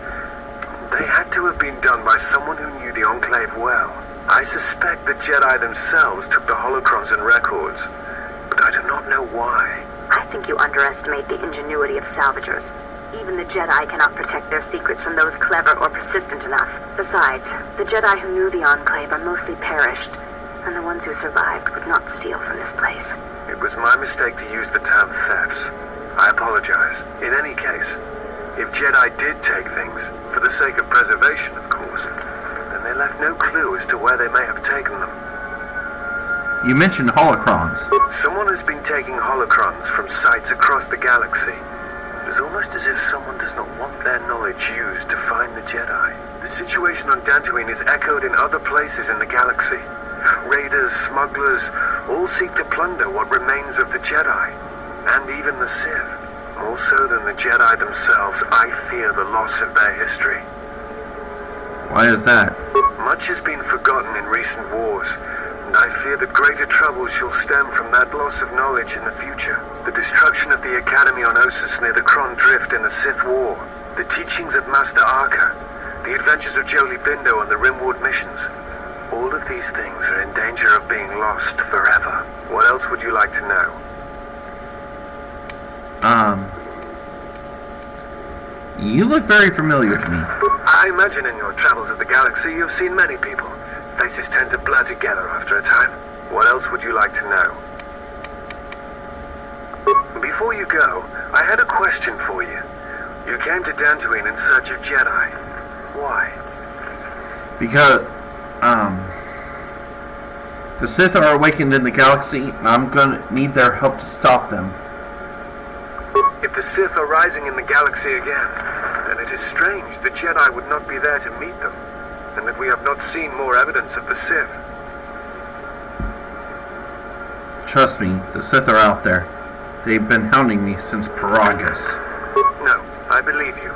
they had to have been done by someone who knew the Enclave well. I suspect the Jedi themselves took the holocrons and records, but I do not know why. I think you underestimate the ingenuity of salvagers. Even the Jedi cannot protect their secrets from those clever or persistent enough. Besides, the Jedi who knew the Enclave are mostly perished, and the ones who survived would not steal from this place. It was my mistake to use the term thefts. I apologize. In any case, if Jedi did take things, for the sake of preservation, of course, then they left no clue as to where they may have taken them. You mentioned holocrons. Someone has been taking holocrons from sites across the galaxy. It is almost as if someone does not want their knowledge used to find the Jedi. The situation on Dantooine is echoed in other places in the galaxy. Raiders, smugglers, all seek to plunder what remains of the Jedi, and even the Sith. More so than the Jedi themselves, I fear the loss of their history. Why is that? Much has been forgotten in recent wars, and I fear that greater troubles shall stem from that loss of knowledge in the future. The destruction of the Academy on Ossus near the Kron Drift in the Sith War, the teachings of Master Arca, the adventures of Jolie Bindo on the Rimward missions. All of these things are in danger of being lost forever. What else would you like to know? You look very familiar to me. I imagine in your travels of the galaxy you've seen many people. Faces tend to blur together after a time. What else would you like to know? Before you go, I had a question for you. You came to Dantooine in search of Jedi. Why? Because, the Sith are awakened in the galaxy, and I'm gonna need their help to stop them. If the Sith are rising in the galaxy again, then it is strange the Jedi would not be there to meet them, and that we have not seen more evidence of the Sith. Trust me, the Sith are out there. They've been hounding me since Paragus. No, I believe you.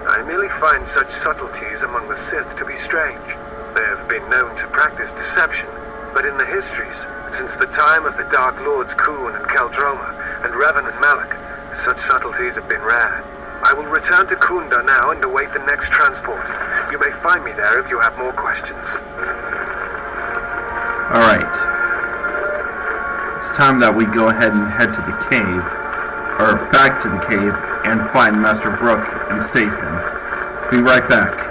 I merely find such subtleties among the Sith to be strange. They have been known to practice deception, but in the histories, since the time of the Dark Lords Kuun and Keldroma, and Revan and Malak, such subtleties have been rare. I will return to Kunda now and await the next transport. You may find me there if you have more questions. Alright. It's time that we go ahead and head to the cave, or back to the cave, and find Master Vrook and save him. Be right back.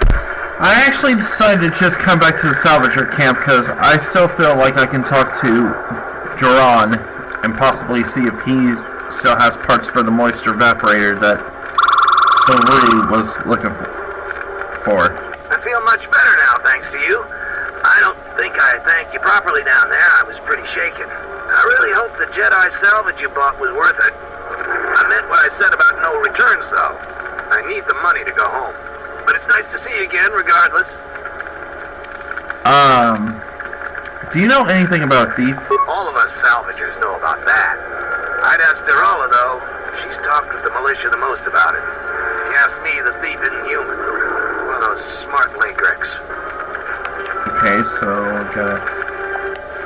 I actually decided to just come back to the Salvager camp because I still feel like I can talk to Joran and possibly see if he still has parts for the moisture evaporator that Saru was looking for. I feel much better now, thanks to you. I don't think I thanked you properly down there. I was pretty shaken. I really hope the Jedi salvage you bought was worth it. I meant what I said about no returns, though. I need the money to go home. But it's nice to see you again, regardless. Do you know anything about a thief? All of us salvagers know about that. I'd ask Derala, though. She's talked with the militia the most about it. If you ask me, the thief isn't human. One of those smart lagricks. Okay, so gotta...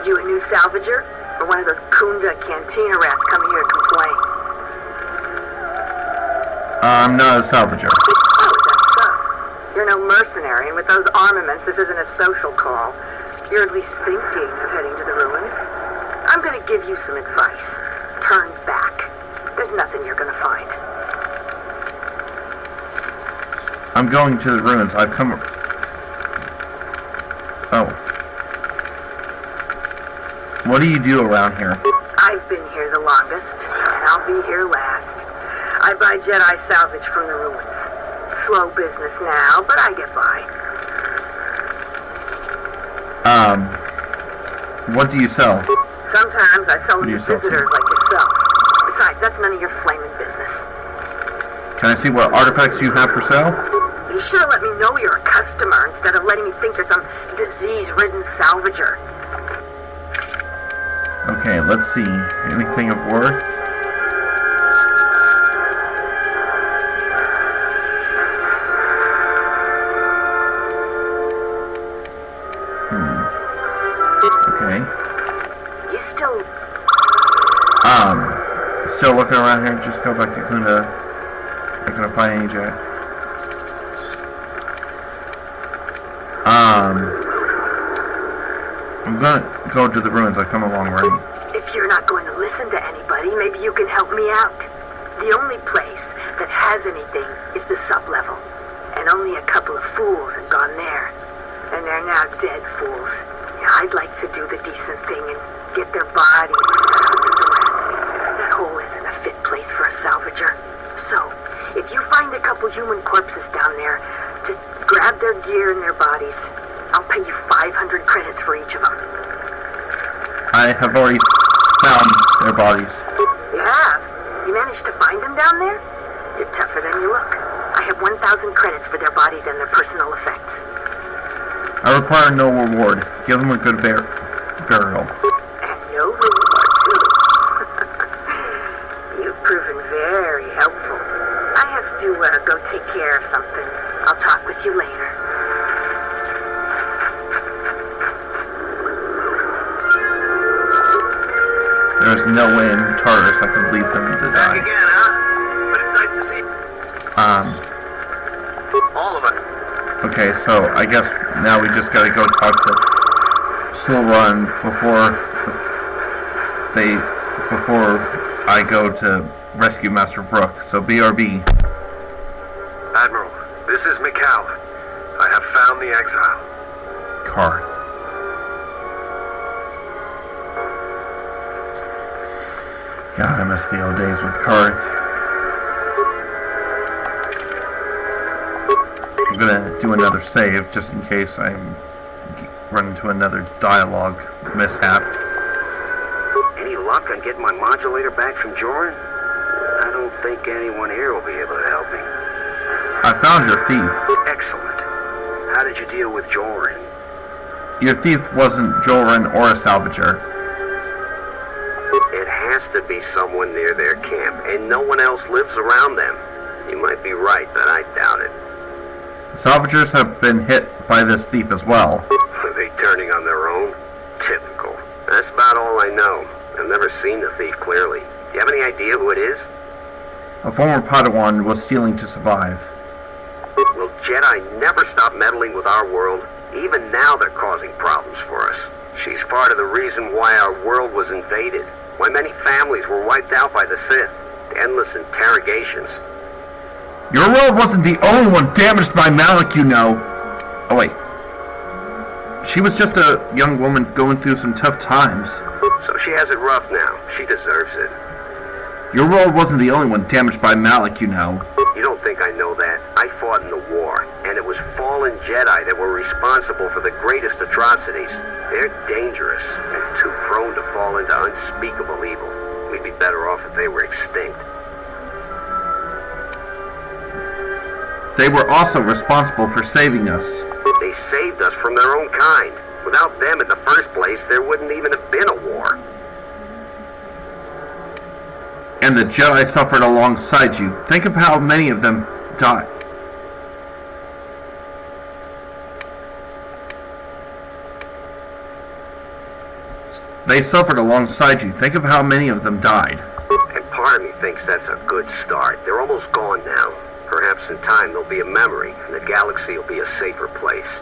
You a new salvager? Or one of those Kunda cantina rats coming here to complain? I'm not a salvager. Oh, is that so? You're no mercenary, and with those armaments, this isn't a social call. You're at least thinking of heading to the ruins. I'm gonna give you some advice. Turn back. There's nothing you're gonna find. I'm going to the ruins. I've come... Oh. What do you do around here? I've been here the longest, and I'll be here last. I buy Jedi salvage from the ruins. Slow business now, but I get by. What do you sell? Sometimes I sell What do them you to sell visitors like yourself. Besides, that's none of your flaming business. Can I see what artifacts you have for sale? You should have let me know you're a customer instead of letting me think you're some disease-ridden salvager. Okay, let's see. Anything of worth? Still looking around here. Just go back to Kuna. Not gonna find any Jedi. I'm gonna go to the ruins. I come along, right? If you're not going to listen to anybody, maybe you can help me out. The only place that has anything is the sub-level. And only a couple of fools have gone there. And they're now dead fools. I'd like to do the decent thing and get their bodies out of the rest. That hole isn't a fit place for a salvager. So, if you find a couple human corpses down there, just grab their gear and their bodies. I'll pay you 500 credits for each of them. I have already found their bodies. You have? You managed to find them down there? You're tougher than you look. I have 1,000 credits for their bodies and their personal effects. I require no reward. Give them a good burial. And no reward, too. You've proven very helpful. I have to go take care of something. I'll talk with you later. There's no way in Tartarus I can leave them to Back die. again, huh? But it's nice to see all of it. Okay, so I guess now we just gotta go talk to Sulrun before I go to rescue Master Brook. So BRB. Admiral, this is Mikal. I have found the exile. Karth. God, I miss the old days with Karth. I'm gonna do another save just in case I run into another dialogue mishap. Any luck on getting my modulator back from Joran? I don't think anyone here will be able to help me. I found your thief. Excellent. How did you deal with Joran? Your thief wasn't Joran or a salvager. It has to be someone near their camp, and no one else lives around them. You might be right, but I doubt it. Salvagers have been hit by this thief as well. Are they turning on their own? Typical. That's about all I know. I've never seen the thief clearly. Do you have any idea who it is? A former Padawan was stealing to survive. Well, Jedi never stop meddling with our world. Even now they're causing problems for us. She's part of the reason why our world was invaded. Why many families were wiped out by the Sith. The endless interrogations. Your world wasn't the only one damaged by Malik, you know. Oh, wait. She was just a young woman going through some tough times. So she has it rough now. She deserves it. Your world wasn't the only one damaged by Malik, you know. You don't think I know that? I fought in the war, and it was fallen Jedi that were responsible for the greatest atrocities. They're dangerous, and too prone to fall into unspeakable evil. We'd be better off if they were extinct. They were also responsible for saving us. They saved us from their own kind. Without them in the first place, there wouldn't even have been a war. And the Jedi suffered alongside you. Think of how many of them died. They suffered alongside you. Think of how many of them died. And part of me thinks that's a good start. They're almost gone now. Perhaps in time there'll be a memory, and the galaxy will be a safer place.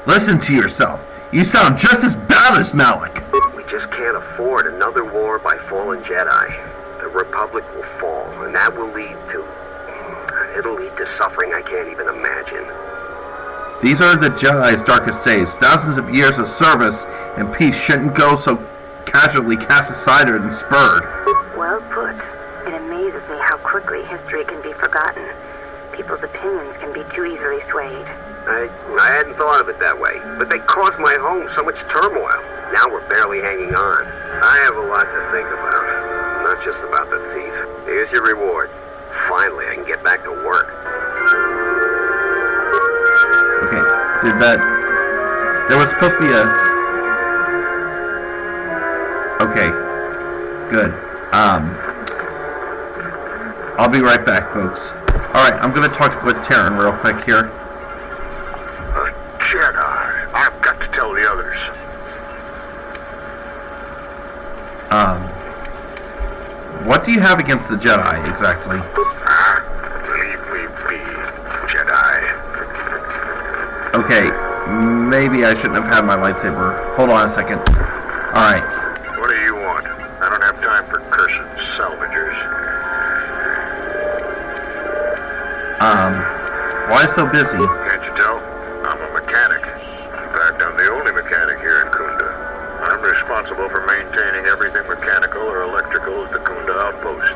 Listen to yourself. You sound just as bad as Malik. We just can't afford another war by fallen Jedi. The Republic will fall, and that will lead to... It'll lead to suffering I can't even imagine. These are the Jedi's darkest days. Thousands of years of service and peace shouldn't go so casually cast aside and spurred. Well put. It amazes me how quickly history can be forgotten. People's opinions can be too easily swayed. I hadn't thought of it that way, but they caused my home so much turmoil. Now we're barely hanging on. I have a lot to think about. Not just about the thief. Here's your reward. Finally, I can get back to work. Okay, did that... There was supposed to be a... Okay, good. I'll be right back, folks. Alright, I'm gonna talk with Terran real quick here. Jedi, I've got to tell the others. What do you have against the Jedi, exactly? Leave me be, Jedi. Okay, maybe I shouldn't have had my lightsaber. Hold on a second. Alright. What do you want? I don't have time for cursed salvagers. Why so busy? Can't you tell? I'm a mechanic. In fact, I'm the only mechanic here in Kunda. I'm responsible for maintaining everything mechanical or electrical at the Kunda outpost.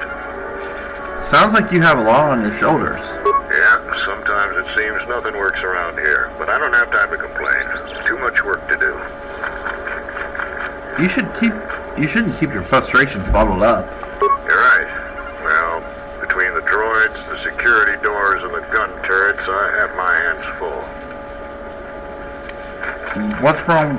Sounds like you have a lot on your shoulders. Yeah, sometimes it seems nothing works around here, but I don't have time to complain. Too much work to do. You shouldn't keep your frustrations bottled up. You're right. Well, between the droids, the security doors, and the gun turrets, I have my hands full. What's wrong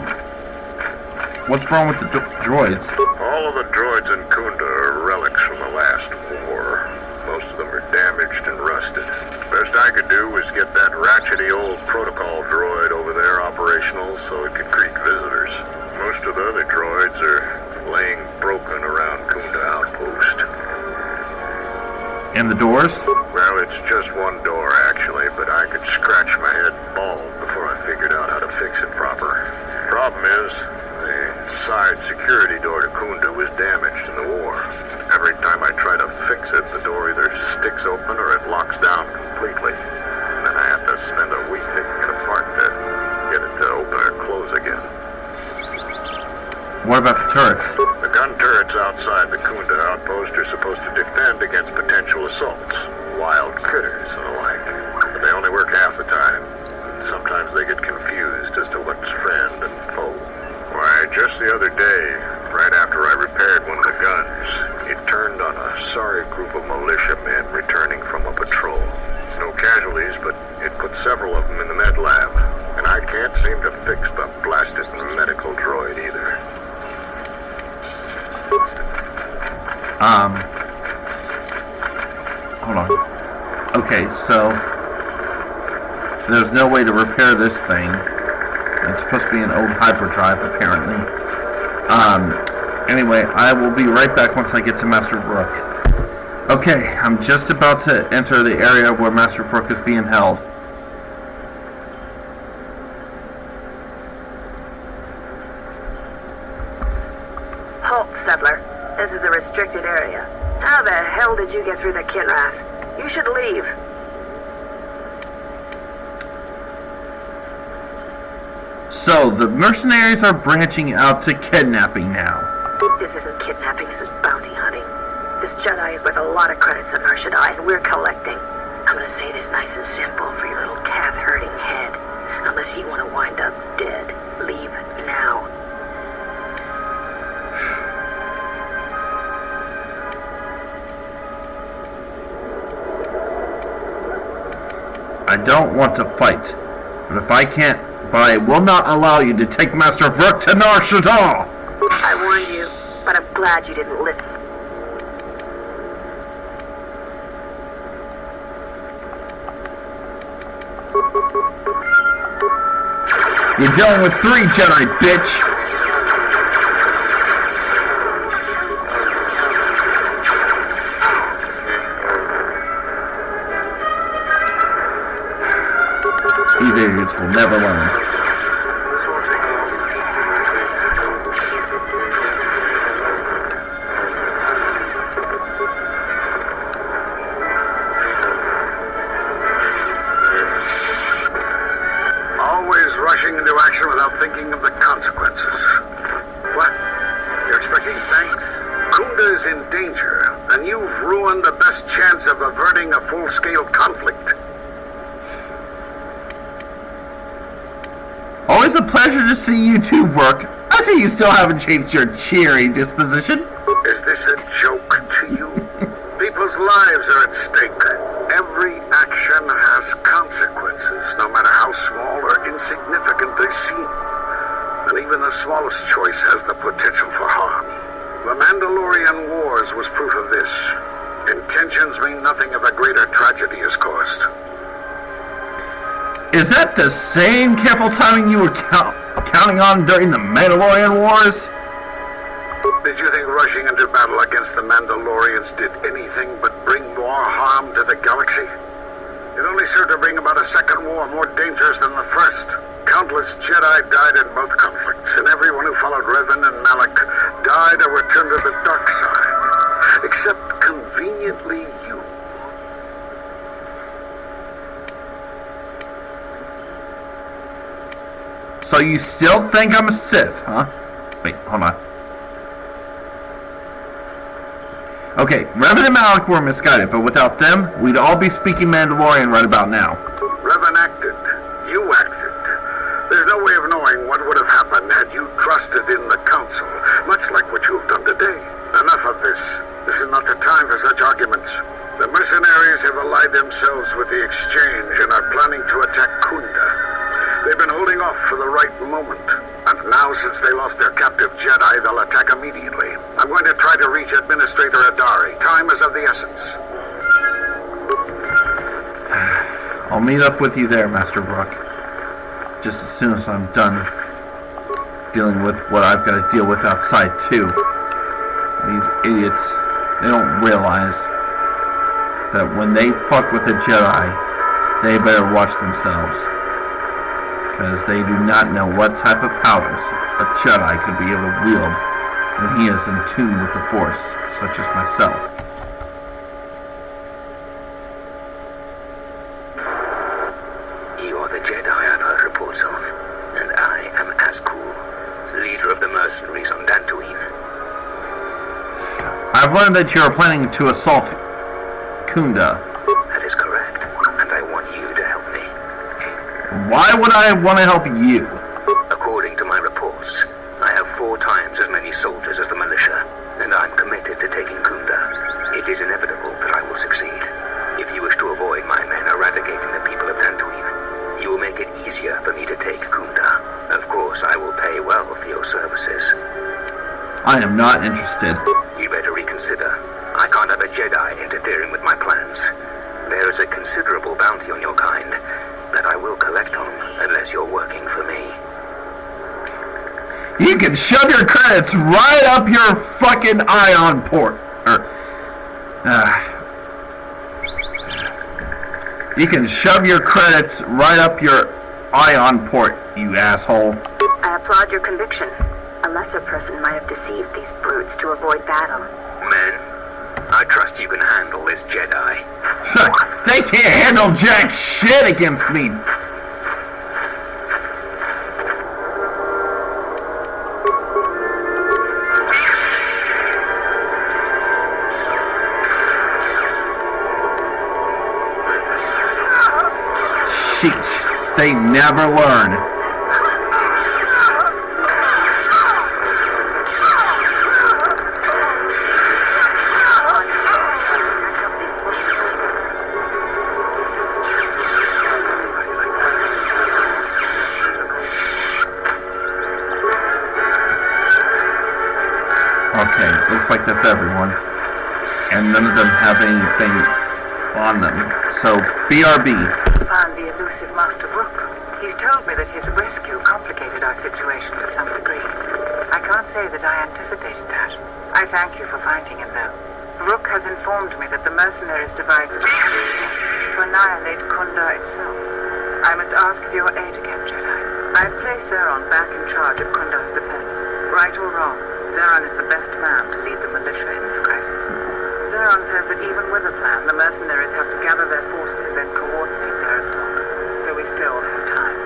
with the droids? All of the droids in Kunda are relics from the last war. Most of them are damaged and rusted. Best I could do was get that ratchety old protocol droid over there operational so it could greet visitors. Most of the other droids are laying broken around Kunda outpost. And the doors? Well, it's just one door actually, but I could scratch my head bald before I figured out how to fix it proper. Problem is, the side security door to Kunda was damaged in the war. Every time I try to fix it, the door either sticks open or it locks down completely. And then I have to spend a week taking it apart to get it to open or close again. What about the turrets? The gun turrets outside the Kunda outpost are supposed to defend against potential assaults, wild critters and the like. But they only work half the time. And sometimes they get confused as to what's friend and foe. Why, just the other day, right after I repaired one of the guns, it turned on a sorry group of militia men returning from a patrol. No casualties, but it put several of them in the med lab. And I can't seem to fix the blasted medical droid either. Hold on. Okay, so there's no way to repair this thing. It's supposed to be an old hyperdrive, apparently. Anyway, I will be right back once I get to Master Vrook. Okay, I'm just about to enter the area where Master Vrook is being held. Halt, settler. This is a restricted area. How the hell did you get through the Kinrath? You should leave. So, the mercenaries are branching out to kidnapping now. This isn't kidnapping, this is bounty hunting. This Jedi is worth a lot of credits on Narshadai, and we're collecting. I'm gonna say this nice and simple for your little calf-hurting head. Unless you want to wind up dead, leave now. I don't want to fight, but I will not allow you to take Master Vrook to Nar Shaddaa! I warned you, but I'm glad you didn't listen. You're dealing with 3 Jedi, bitch! These idiots will never learn. Always rushing into action without thinking of the consequences. What? You're expecting thanks? Kunda is in danger, and you've ruined the best chance of averting a full-scale conflict. Always a pleasure to see you two work. I see you still haven't changed your cheery disposition. Is this a joke to you? People's lives are at stake. Every action has consequences, no matter how small or insignificant they seem. And even the smallest choice has the potential for harm. The Mandalorian Wars was proof of this. Intentions mean nothing if a greater tragedy is caused. Is that the same careful timing you were counting on during the Mandalorian Wars? Did you think rushing into battle against the Mandalorians did anything but bring more harm to the galaxy? It only served to bring about a second war more dangerous than the first. Countless Jedi died in both conflicts, and everyone who followed Revan and Malak died or returned to the dark side. Except conveniently you. So you still think I'm a Sith, huh? Wait, hold on. Okay, Revan and Malak were misguided, but without them, we'd all be speaking Mandalorian right about now. Revan acted. You acted. There's no way of knowing what would have happened had you trusted in the Council, much like what you've done today. Enough of this. This is not the time for such arguments. The mercenaries have allied themselves with the Exchange and are planning to attack Kunda. They've been holding off for the right moment. And now, since they lost their captive Jedi, they'll attack immediately. I'm going to try to reach Administrator Adari. Time is of the essence. I'll meet up with you there, Master Brook. Just as soon as I'm done dealing with what I've got to deal with outside, too. These idiots, they don't realize that when they fuck with a Jedi, they better watch themselves. Because they do not know what type of powers a Jedi could be able to wield when he is in tune with the Force, such as myself. You are the Jedi I've heard reports of, and I am Azkul, leader of the mercenaries on Dantooine. I've learned that you are planning to assault Kunda. That is correct, and I want you to help me. Why would I want to help you? According to my reports, I have 4 times as many soldiers as the Militia, and I'm committed to taking Kunda. It is inevitable that I will succeed. If you wish to avoid my men eradicating the people of Dantooine, you will make it easier for me to take Kunda. Of course, I will pay well for your services. I am not interested. You better reconsider. I can't have a Jedi interfering with my plans. There is a considerable bounty on your kind that I will collect on unless you're working for me. You can shove your credits right up your fucking ion port. You can shove your credits right up your ion port, you asshole. I applaud your conviction. A lesser person might have deceived these brutes to avoid battle. Men, I trust you can handle this Jedi. They can't handle jack shit against me. Sheesh, they never learn. Okay, looks like that's everyone. And none of them have anything on them. So, BRB. Found the elusive Master Rook. He's told me that his rescue complicated our situation to some degree. I can't say that I anticipated that. I thank you for finding him, though. Rook has informed me that the mercenaries devised a plan to annihilate Kunda itself. I must ask for your aid again, Jedi. I've placed Zeron back in charge of Kunda's defense. Right or wrong, Zeron is the best man to lead the militia in this crisis. Zeron says that even with a plan, the mercenaries have to gather their forces, then coordinate their assault. So we still have time.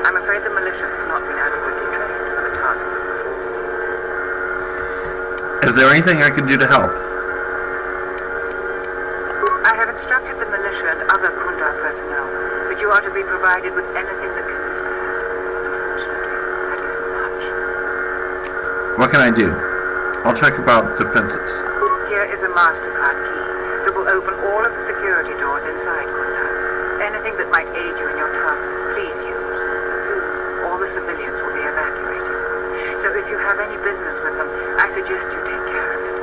I'm afraid the militia has not been adequately trained for the task before us. Is there anything I can do to help? I have instructed the militia and other Kunda personnel that you are to be provided with anything that can be spared. Unfortunately, that isn't much. What can I do? I'll check about defenses. Here is a MasterCard key that will open all of the security doors inside Kunda. Anything that might aid you in your task, please use. Soon, all the civilians will be evacuated. So if you have any business with them, I suggest you take care of it.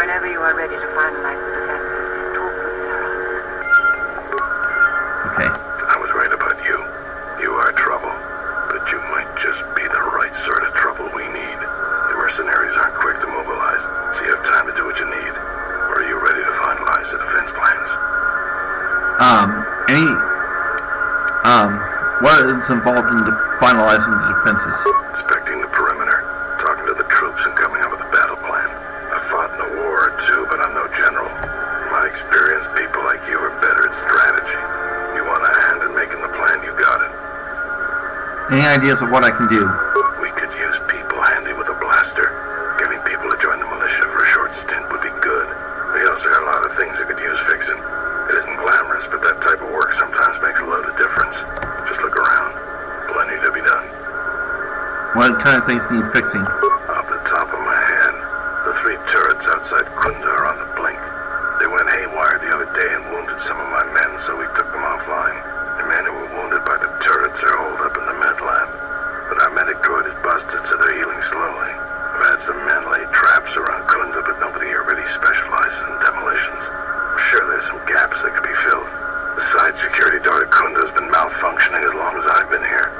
Whenever you are ready to finalize the defenses, talk with Sarah. Okay. I was right about you. You are trouble. But you might just be the right sort of trouble we need. The mercenaries aren't quick to mobilize. What is involved in finalizing the defenses? Inspecting the perimeter, talking to the troops, and coming up with a battle plan. I've fought in a war or two, but I'm no general. In my experience, people like you are better at strategy. You want a hand in making the plan, you got it. Any ideas of what I can do? We could use people handy with a blaster. Getting people to join the militia for a short stint would be good. We also got a lot of things that could use fixing. It isn't glamorous, but that type of work sometimes makes a load of difference. Just look around. Plenty to be done. What kind of things need fixing? Off the top of my head, the 3 turrets outside Kunda are on the blink. They went haywire the other day and wounded some of my men, so we took them offline. The men who were wounded by the turrets are holed up in the med lab. But our medic droid is busted, so they're healing slowly. I've had some men lay traps around Kunda, but nobody here really specializes in demolitions. I'm sure there's some gaps that could be filled. The side security door to Kunda has been malfunctioning as long as I've been here.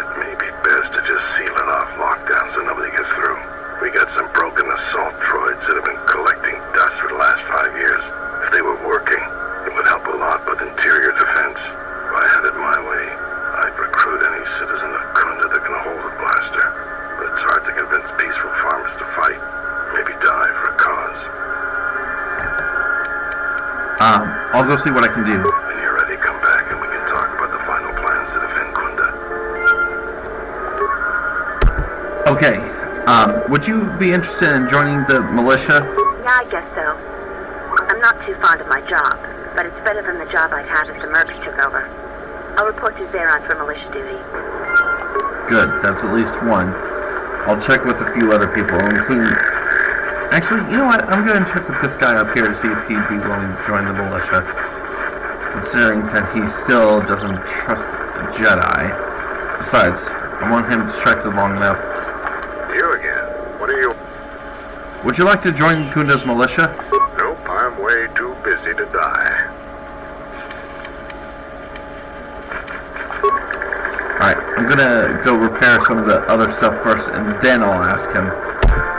It may be best to just seal it off lockdown so nobody gets through. We got some broken assault droids that have been collecting dust for the last 5 years. If they were working, it would help a lot with interior defense. If I had it my way, I'd recruit any citizen of Kunda that can hold a blaster. But it's hard to convince peaceful farmers to fight. Maybe die for a cause. I'll go see what I can do. When you're ready, come back and we can talk about the final plans to defend Kunda. Okay, would you be interested in joining the militia? Yeah, I guess so. I'm not too fond of my job, but it's better than the job I'd have if the Mercs took over. I'll report to Zeron for militia duty. Good, that's at least one. I'll check with a few other people, including... Actually, you know what? I'm going to check with this guy up here to see if he'd be willing to join the militia. Considering that he still doesn't trust Jedi. Besides, I want him distracted long enough. You again? What are you... Would you like to join Kunda's militia? Nope, I'm way too busy to die. Alright, I'm gonna go repair some of the other stuff first, and then I'll ask him.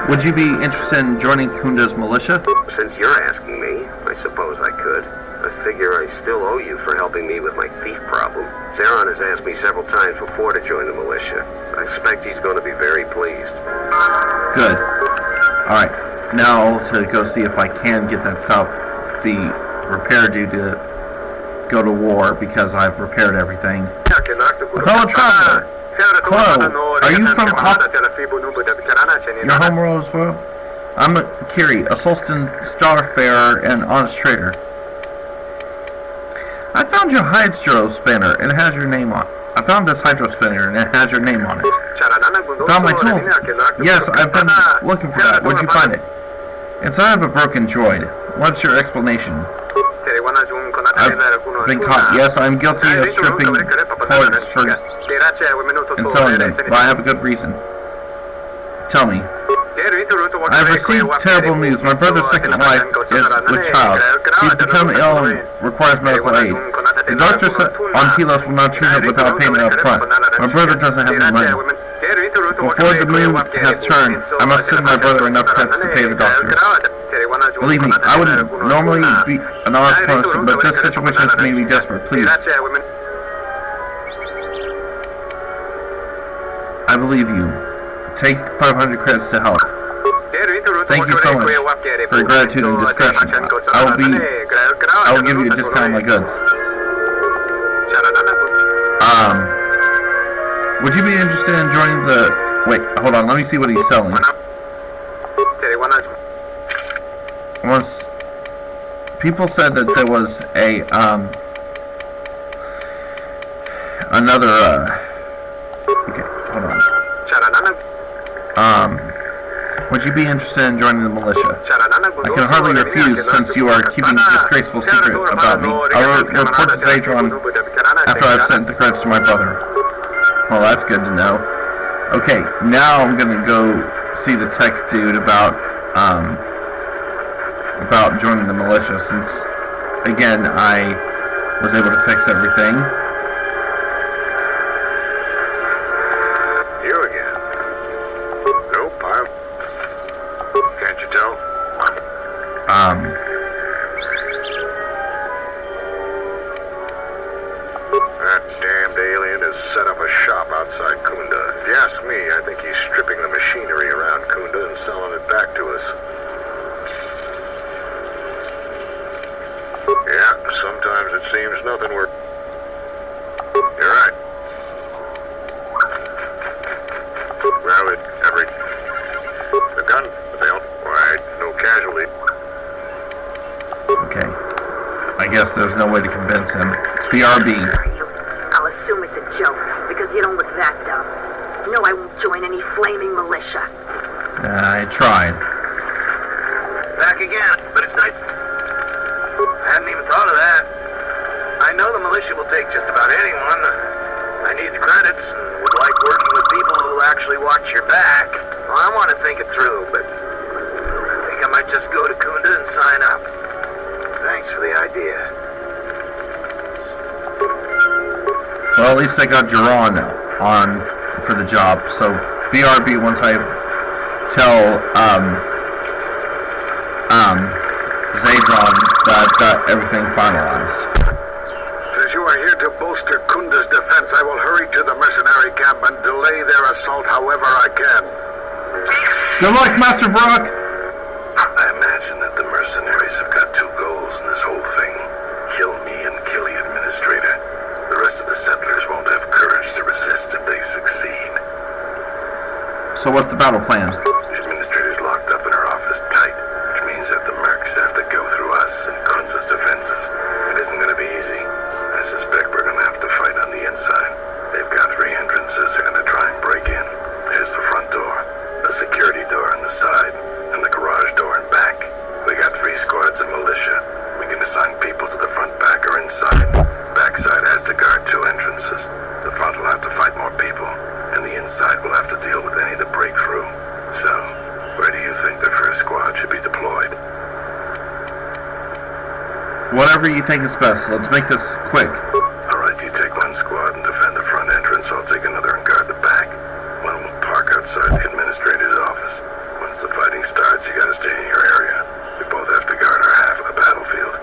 Would you be interested in joining Kunda's militia? Since you're asking me, I suppose I could. I figure I still owe you for helping me with my thief problem. Zeron has asked me several times before to join the militia. I expect he's going to be very pleased. Good. Alright, now to go see if I can get that stop the repair dude to go to war because I've repaired everything. Fellow traveler! Hello, are you from your home world as well? I'm Kiri, a Solston starfarer and honest trader. I found your hydro spinner and it has your name on it. I found this hydro spinner and it has your name on it. Found my tool. Yes, I've been looking for that. Where'd you find it? Inside of a broken droid. What's your explanation? I've been caught. Yes, I'm guilty of stripping parts for and selling them, but I have a good reason. Tell me. I've received terrible news. My brother's second wife is with child. He's become ill and requires medical aid. The doctor on Telos will not treat him without payment up front. My brother doesn't have the money. Before the moon has turned, I must send my brother enough pence to pay the doctor. Believe me, I wouldn't normally be an honest person, but this situation has made me desperate. Please. I believe you. Take 500 credits to help. Thank you so much for your gratitude and discretion. I will give you a discount on my goods. Would you be interested in joining the... Wait, hold on, let me see what he's selling. Once... People said that there was a, another, okay, hold on. Would you be interested in joining the militia? I can hardly refuse since you are keeping a disgraceful secret about me. I will report to Zadron after I've sent the credits to my brother. Well, that's good to know. Okay, now I'm gonna go see the tech dude about joining the militia since, again, I was able to fix everything. has set up a shop outside Kunda. If you ask me, I think he's stripping the machinery around Kunda and selling it back to us. Yeah, sometimes it seems nothing works. You're right. Well, the gun failed. Why, no casualty. Okay. I guess there's no way to convince him. BRB. I'll assume it's a joke, because you don't look that dumb. No, I won't join any flaming militia. I tried. Back again, but it's nice. I hadn't even thought of that. I know the militia will take just about anyone. I need the credits and would like working with people who will actually watch your back. Well, I want to think it through, but I think I might just go to Kunda and sign up. Thanks for the idea. Well, at least I got Duran on for the job. So BRB once I tell Zadron that I've got everything finalized. As you are here to bolster Kunda's defense, I will hurry to the mercenary camp and delay their assault however I can. Good luck, Master Vrock! I imagine that the mercenaries have got two goals in this whole thing. Kill me and kill the administrator. The rest of the settlers won't have courage to resist if they succeed. So what's the battle plan? The administrator's locked up in her office tight, which means that the mercs have to go through us and Kunda's defenses. It isn't going to be easy. I suspect we're going to have to fight on the inside. They've got 3 entrances they're going to try and break in. There's the front door, the security door on the side, and the garage door and back. We got 3 squads of militia. We can assign people to the front, back, or inside. Backside has to guard 2 entrances. The front will have to fight more people, and the inside will have to deal with any that break through. So, where do you think the first squad should be deployed? Whatever you think is best. Let's make this quick. Alright, you take 1 squad and defend the front entrance. I'll take another and guard the back. 1 will park outside the administrator's office. Once the fighting starts, you gotta stay in your area. We both have to guard our half of the battlefield.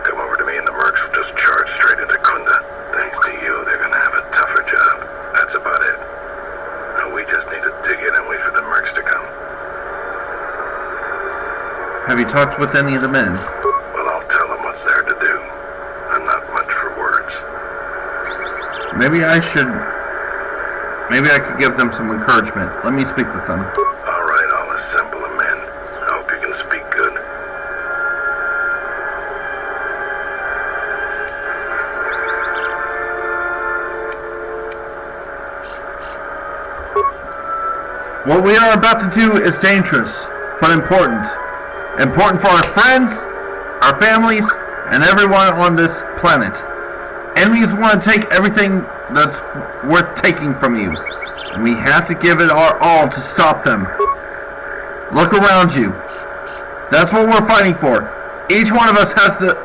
Come over to me and the mercs will just charge straight into Kunda. Thanks to you, they're gonna have a tougher job. That's about it. Now we just need to dig in and wait for the mercs to come. Have you talked with any of the men? Well, I'll tell them what's there to do. I'm not much for words. Maybe I could give them some encouragement. Let me speak with them. Alright, I'll assemble the men. I hope you can speak good. What we are about to do is dangerous, but important. Important for our friends, our families, and everyone on this planet. Enemies want to take everything that's worth taking from you, and we have to give it our all to stop them. Look around you. That's what we're fighting for. Each one of us has to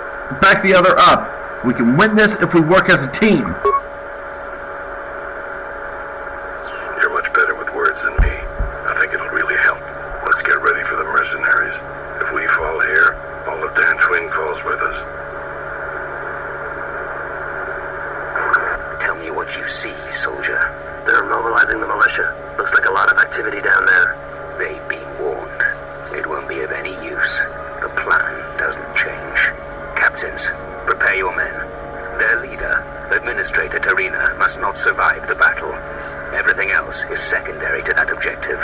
back the other up. We can win this if we work as a team. You're much better with words than me. I think it'll really help. Let's get ready for the mercenaries. If we fall here, all of Dantooine falls with us. Tell me what you see, soldier. They're mobilizing the militia. Looks like a lot of activity down there. They've been warned. It won't be of any use. The plan doesn't change. Captains, prepare your men. Their leader, Administrator Tarina, must not survive the battle. Everything else is secondary to that objective.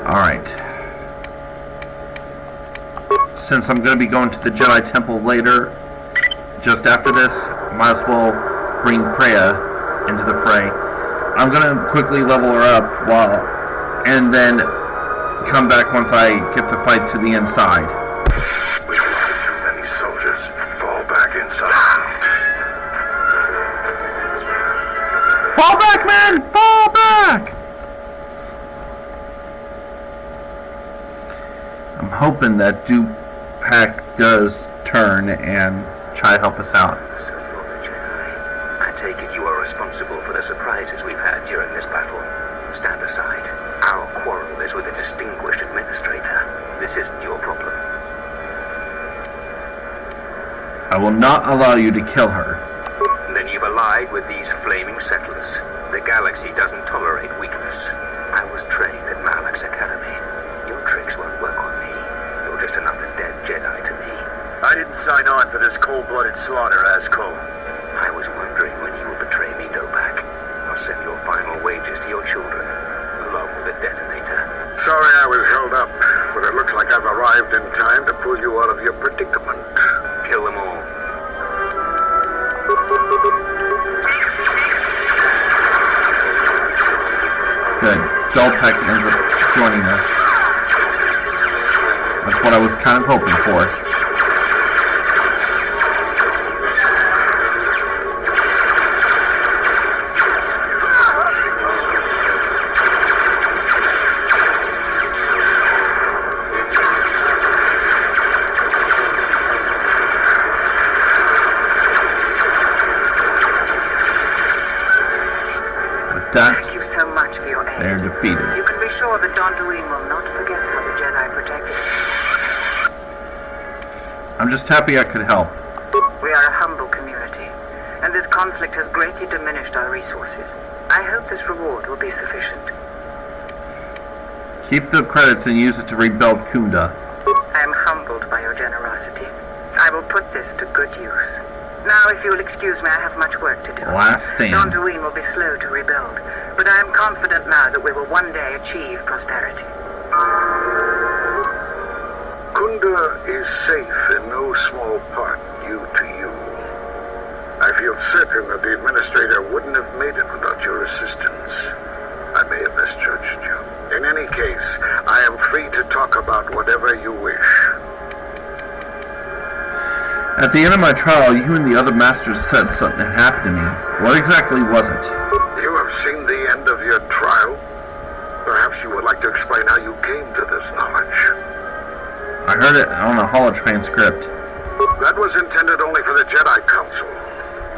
Alright. Since I'm going to be going to the Jedi Temple later, just after this, might as well bring Traya into the fray. I'm going to quickly level her up and then come back once I get the fight to the inside. We've lost too many soldiers. Fall back inside. Fall back, man! Fall back! I'm hoping that Dupac does turn and try to help us out. So you're the Jedi. I take it you are responsible for the surprises we've had during this battle. Stand aside. Our quarrel is with a distinguished administrator. This isn't your problem. I will not allow you to kill her. Then you've allied with these flaming settlers. The galaxy doesn't tolerate weakness. I was trained at Malak's Academy. Your tricks won't work on me. You're just another dead Jedi to me. I didn't sign on for this cold-blooded slaughter, Asco. I was wondering when you would betray me, Dopak. I'll send your final wages to your children, along with a detonator. Sorry I was held up, but it looks like I've arrived in time to pull you out of your predicament. Kill them all. Good. Dupac ends up joining us. That's what I was kind of hoping for. Thank you so much for your aid. They're defeated. You can be sure that Dantooine will not forget how the Jedi protected it. I'm just happy I could help. We are a humble community, and this conflict has greatly diminished our resources. I hope this reward will be sufficient. Keep the credits and use it to rebuild Kunda. I am humbled by your generosity. I will put this to good use. Now, if you'll excuse me, I have much work to do. Last stand. Dantooine will be slow to rebuild, but I am confident now that we will one day achieve prosperity. Kunda is safe in no small part due to you. I feel certain that the administrator wouldn't have made it without your assistance. I may have misjudged you. In any case, I am free to talk about whatever you wish. At the end of my trial, you and the other masters said something had happened to me. What exactly was it? You have seen the end of your trial. Perhaps you would like to explain how you came to this knowledge. I heard it on a holotranscript. That was intended only for the Jedi Council.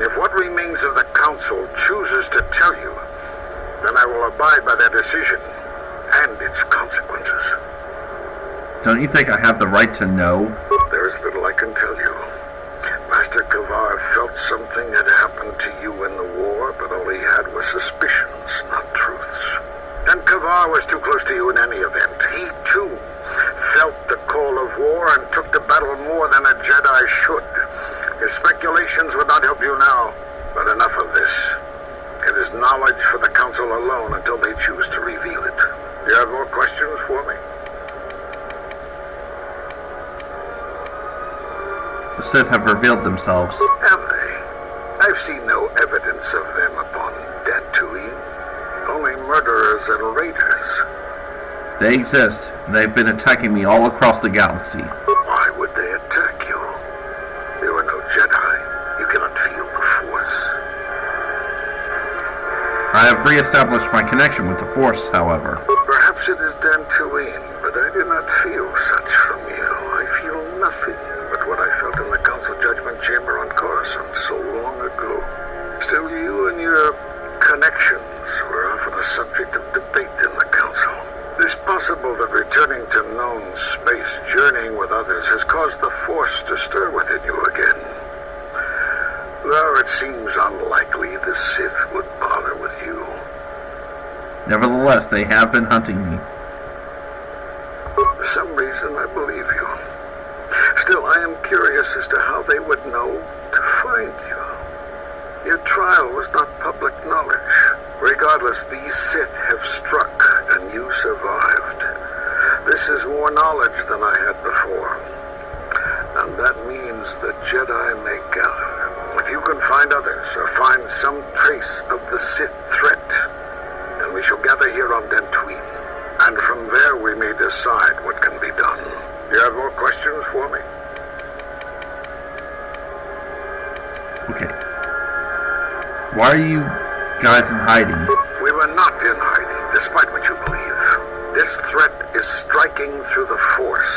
If what remains of the Council chooses to tell you, then I will abide by their decision and its consequences. Don't you think I have the right to know? There is little I can tell you. Master KotOR felt something had happened to you in the war, but all he had was suspicions, not truths. And KotOR was too close to you in any event. He, too, felt the call of war and took to battle more than a Jedi should. His speculations would not help you now, but enough of this. It is knowledge for the Council alone until they choose to reveal it. Do you have more questions for me? The Sith have revealed themselves. Have they? I've seen no evidence of them upon Dantooine. Only murderers and raiders. They exist. They've been attacking me all across the galaxy. Why would they attack you? You are no Jedi. You cannot feel the Force. I have re-established my connection with the Force, however. Perhaps it is Dantooine, but I do not feel such from you. I feel nothing but what I felt in the Council Judgment Chamber on Coruscant so long ago. Still, you and your connections were often a subject of debate in the Council. It is possible that returning to known space, journeying with others, has caused the Force to stir within you again. Though it seems unlikely the Sith would bother with you. Nevertheless, they have been hunting me. For some reason, I believe you. Still, I am curious as to how they would know to find you. Your trial was not public knowledge. Regardless, these Sith have struck, and you survived. This is more knowledge than I had before. And that means the Jedi may gather. If you can find others, or find some trace of the Sith threat, then we shall gather here on Dantooine. And from there we may decide what can be done. Do you have more questions for me? Okay. Why are you guys in hiding. We were not in hiding, despite what you believe. This threat is striking through the Force.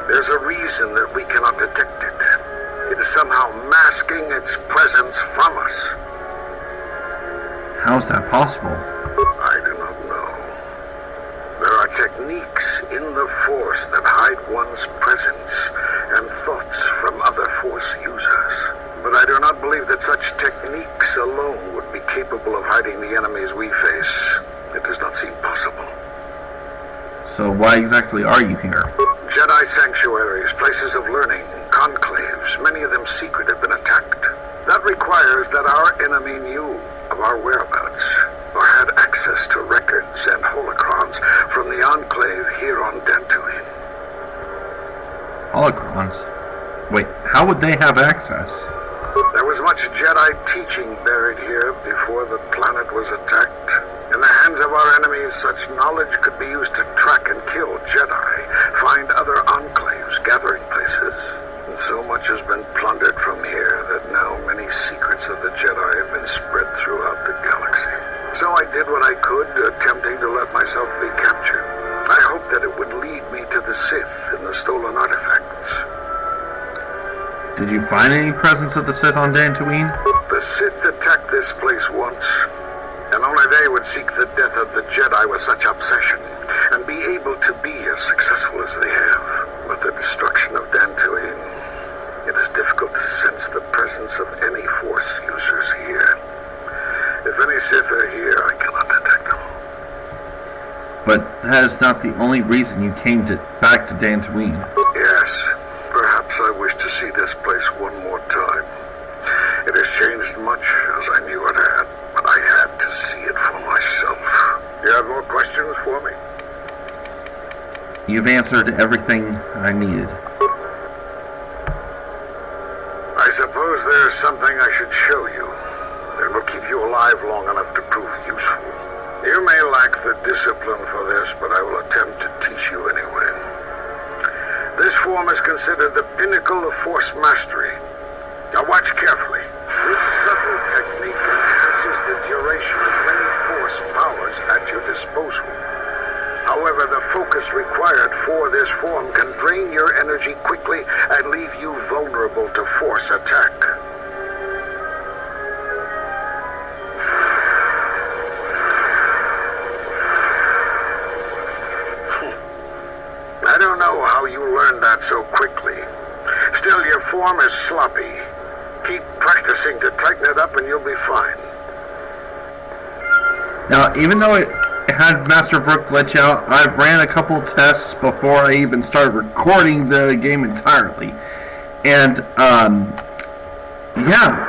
There's a reason that we cannot detect it. It is somehow masking its presence from us. How is that possible? I do not know. There are techniques in the Force that hide one's presence and thoughts from other Force users. But I do not believe that such techniques alone would be capable of hiding the enemies we face. It does not seem possible. So why exactly are you here? Jedi sanctuaries, places of learning, conclaves, many of them secret, have been attacked. That requires that our enemy knew of our whereabouts, or had access to records and holocrons from the Enclave here on Dantooine. Holocrons? Wait, how would they have access? There was much Jedi teaching buried here before the planet was attacked. In the hands of our enemies, such knowledge could be used to track and kill Jedi, find other enclaves, gathering places. And so much has been plundered from here that now many secrets of the Jedi have been spread throughout the galaxy. So I did what I could, attempting to let myself be captured. I hoped that it would lead me to the Sith and the stolen artifacts. Did you find any presence of the Sith on Dantooine? The Sith attacked this place once, and only they would seek the death of the Jedi with such obsession, and be able to be as successful as they have. With the destruction of Dantooine, it is difficult to sense the presence of any Force users here. If any Sith are here, I cannot detect them. But that is not the only reason you came back to Dantooine. Yes, perhaps I wish to see this place one more time. It has changed much, as I knew it had, but I had to see it for myself. You have more questions for me? You've answered everything I needed. I suppose there's something I should show you. It will keep you alive long enough to prove useful. You may lack the discipline for this, but I will attempt to teach you anyway. This form is considered the pinnacle of Force mastery. Now watch carefully. This subtle technique enhances the duration of many Force powers at your disposal. However, the focus required for this form can drain your energy quickly and leave you vulnerable to Force attack. I don't know how you learned that so quickly. Still, your form is sloppy. Keep practicing to tighten it up and you'll be fine. Now, even though it had Master Vrook glitch out, I've ran a couple tests before I even started recording the game entirely. And, yeah,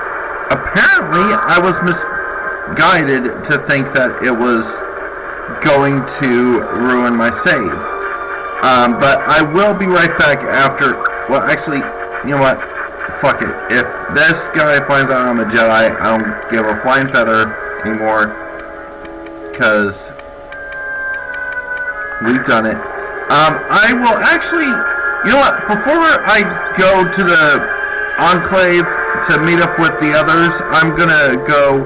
apparently I was misguided to think that it was going to ruin my save. But I will be right back after, well, actually, you know what? Fuck it. If this guy finds out I'm a Jedi, I don't give a flying feather anymore. Because we've done it. I will actually, you know what? Before I go to the Enclave to meet up with the others, I'm gonna go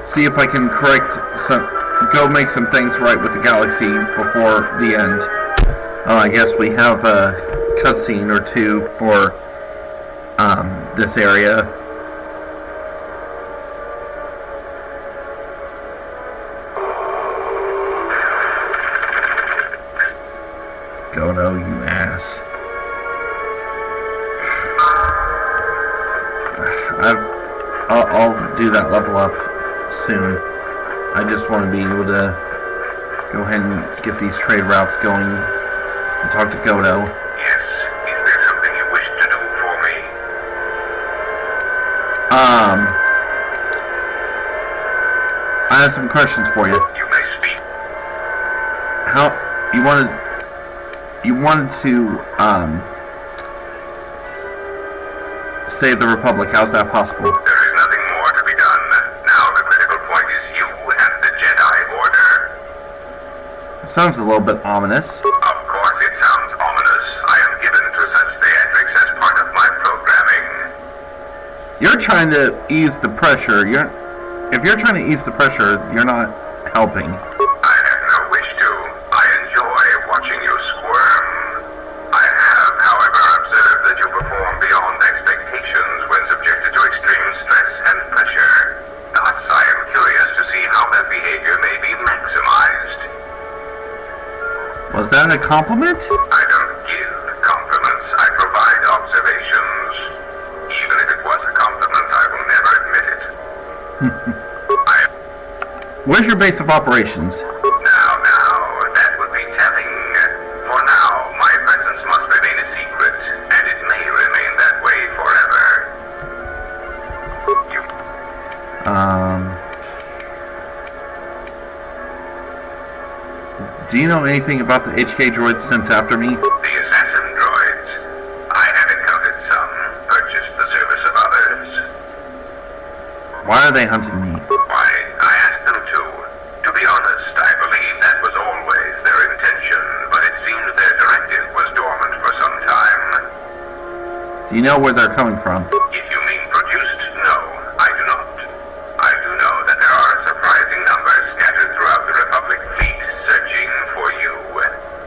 see if I can go make some things right with the galaxy before the end. Oh, I guess we have a cutscene or two for this area. KotOR, you ass. I'll do that level up soon. I just want to be able to go ahead and get these trade routes going and talk to KotOR. Yes. Is there something you wish to do for me? I have some questions for you. You may speak. How you wanted to save the Republic? How's that possible? There is nothing more to be done. Now the critical point is you and the Jedi Order. It sounds a little bit ominous. Of course it sounds ominous. I am given to such theatrics as part of my programming. You're trying to ease the pressure. If you're trying to ease the pressure, you're not helping. I have no wish to. I enjoy watching you squirm. I have, however, observed that you perform beyond expectations when subjected to extreme stress and pressure. Thus, I am curious to see how that behavior may be maximized. Was that a compliment? I don't give compliments, I provide observations. Even if it was a compliment, I will never admit it. Where's your base of operations? Now, that would be telling. For now, my presence must remain a secret, and it may remain that way forever. Do you know anything about the HK droids sent after me? The assassin droids. I have encountered some, purchased the service of others. Why are they hunting me? Why, I asked them to. To be honest, I believe that was always their intention, but it seems their directive was dormant for some time. Do you know where they're coming from? If you mean produced, no, I do not. I do know that there are a surprising number scattered throughout the Republic fleet searching for you.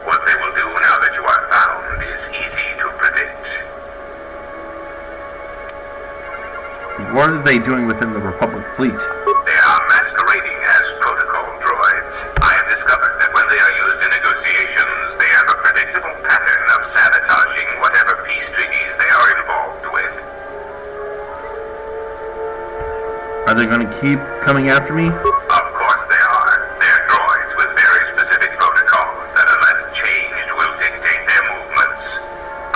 What they will do now that you are found is easy to predict. What are they doing within the Republic fleet? They are masquerading as protocol droids. I have discovered that when they are used in negotiations, they have a predictable pattern of sabotaging whatever peace treaties they are involved with. Are they going to keep coming after me? Of course they are. They're droids with very specific protocols that, unless changed, will dictate their movements.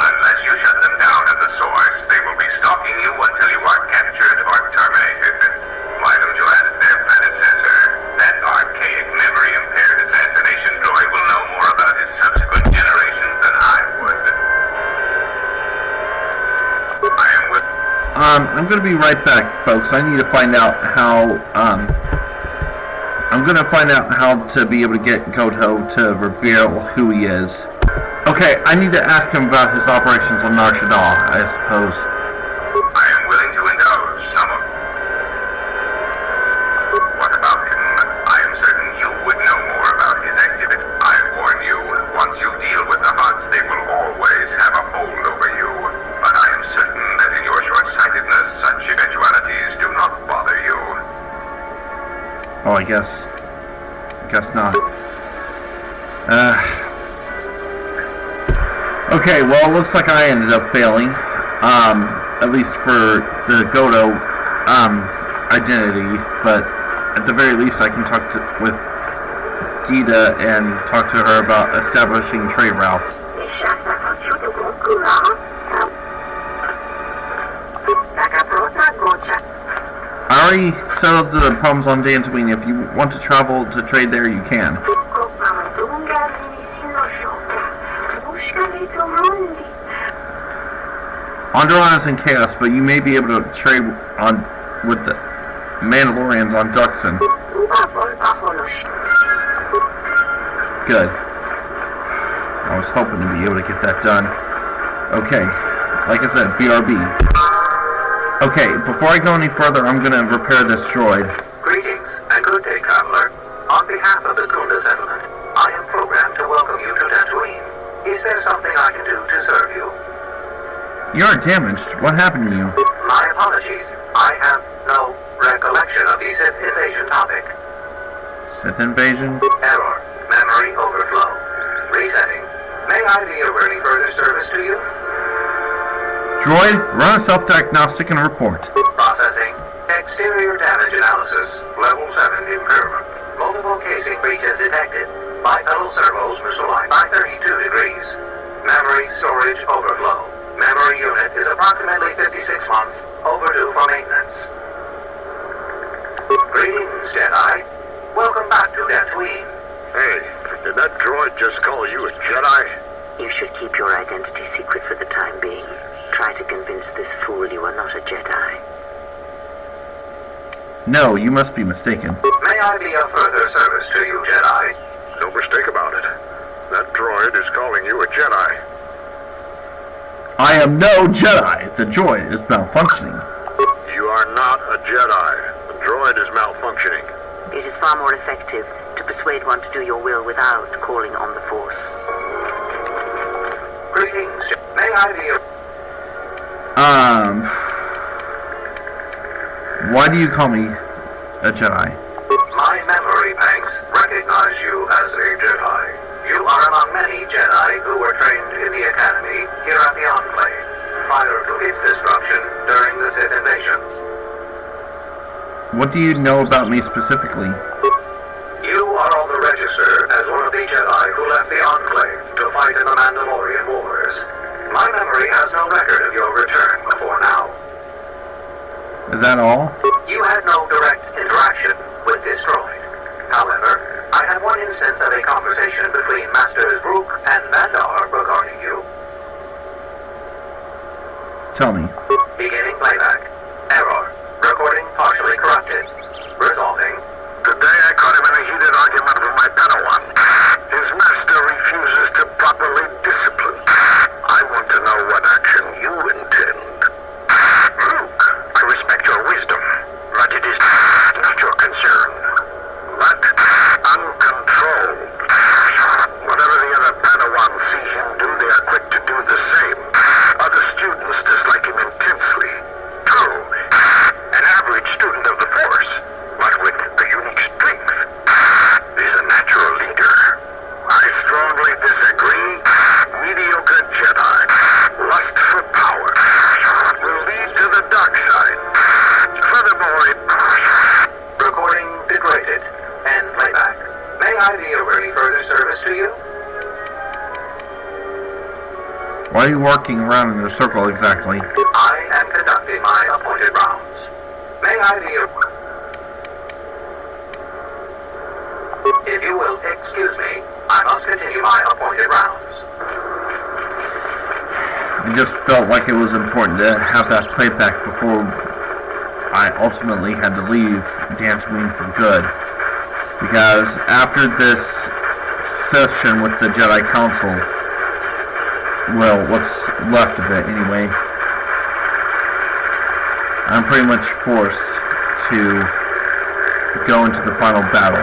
Unless you shut them down at the source, they will be stalking you until you are captured or terminated. Why don't you ask their predecessor? That archaic, memory-impaired assassination droid will know more about his subsequent generations than I would. I am with... I'm going to be right back, folks. I need to find out how, I'm going to find out how to be able to get KotOR to reveal who he is. Okay, I need to ask him about his operations on Nar Shaddaa, I suppose. I am willing to indulge some of... What about him? I am certain you would know more about his activity. I warn you, once you deal with the Huts, they will always have a hold over you. But I am certain that in your short-sightedness, such eventualities do not bother you. Oh, I guess not. Okay, well, it looks like I ended up failing. At least for the KotOR, identity. But at the very least, I can talk with Gita and talk to her about establishing trade routes. I already settled the problems on Dantooine. If you want to travel to trade there, you can. Onderon is in chaos, but you may be able to trade with the Mandalorians on Duxon. Good. I was hoping to be able to get that done. Okay, like I said, BRB. Okay, before I go any further, I'm going to repair this droid. Greetings and good day, traveler. On behalf of the Kunda settlement, I am programmed to welcome you to Dantooine. Is there something I can do to serve you? You are damaged. What happened to you? My apologies. I have no recollection of the Sith invasion topic. Sith invasion? Error. Memory overflow. Resetting. May I be of any further service to you? Droid, run a self-diagnostic and report. Processing. Exterior damage analysis. Level 7 impairment. Multiple casing breaches detected. Bipedal servos misaligned by 32 degrees. Memory storage overflow. Memory unit is approximately 56 months overdue for maintenance. Greetings, Jedi. Welcome back to Dantooine. Hey, did that droid just call you a Jedi? You should keep your identity secret for the time being. Try to convince this fool you are not a Jedi. No, you must be mistaken. May I be of further service to you, Jedi? No mistake about it. That droid is calling you a Jedi. I am no Jedi. The droid is malfunctioning. You are not a Jedi. The droid is malfunctioning. It is far more effective to persuade one to do your will without calling on the Force. Greetings. May I be your... Why do you call me a Jedi? My memory banks recognize you as a Jedi. You are among many Jedi who were trained in the Academy here at the Enclave, prior to its destruction during the Sith invasion. What do you know about me specifically? You are on the register as one of the Jedi who left the Enclave to fight in the Mandalorian Wars. My memory has no record of your return before now. Is that all? You had no direct interaction with this droid. However, I had one instance of a conversation between Masters Rook and Vandar regarding you. Tell me. Beginning playback. Error. Recording partially corrupted. Resolving. Today I caught him in a heated argument with my Padawan. His master refuses to properly discipline. I want to know what action you intend. Luke, I respect your wisdom, but it is not your concern. But uncontrolled. Whatever the other Padawans see him do, they are quick to do the same. Other students dislike him intensely. True, an average student of the Force, but with a unique strength. He's a natural leader. I strongly disagree. Mediocre Jedi, lust for power, will lead to the dark side. Furthermore, Recording degraded. End playback. May I be of any further service to you? Why are you walking around in a circle exactly? I am conducting my appointed rounds. May I be of... If you will excuse me, I must continue my appointed rounds. It just felt like it was important to have that playback before I ultimately had to leave Dantooine for good. Because after this session with the Jedi Council, well, what's left of it anyway, I'm pretty much forced to go into the final battle.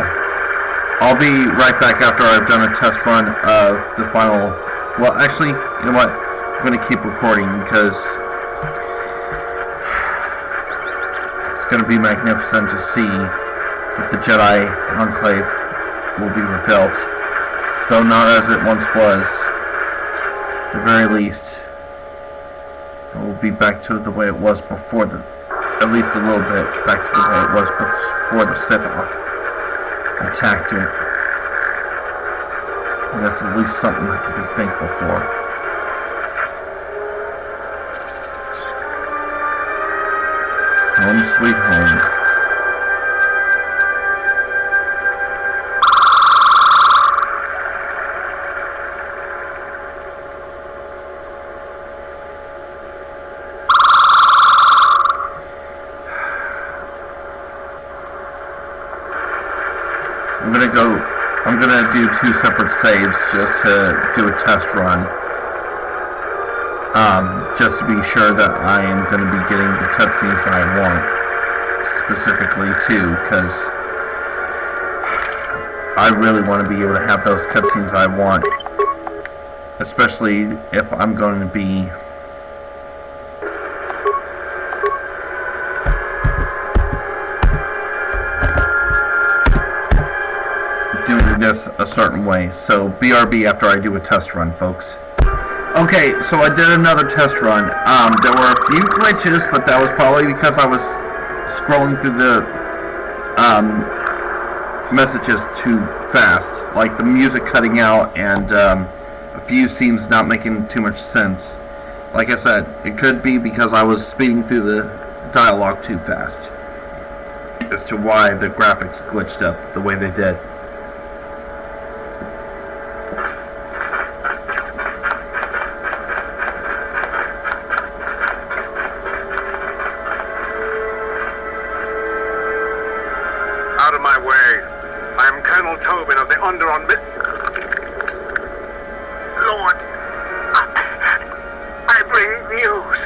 I'll be right back after I've done a test run of the final... Well, actually, you know what? I'm going to keep recording because it's going to be magnificent to see that the Jedi Enclave will be rebuilt. Though not as it once was. At the very least, it will be back to the way it was before the... At least a little bit back to the way it was before the Sith attacked it. And that's at least something I can be thankful for. Home sweet home. I'm gonna do 2 separate saves just to do a test run. Just to be sure that I am going to be getting the cutscenes that I want, specifically too, because I really want to be able to have those cutscenes I want, especially if I'm going to be doing this a certain way. So BRB after I do a test run, folks. Okay, so I did another test run. There were a few glitches, but that was probably because I was scrolling through the messages too fast, like the music cutting out and a few scenes not making too much sense. Like I said, it could be because I was speeding through the dialogue too fast as to why the graphics glitched up the way they did. Lord, I bring news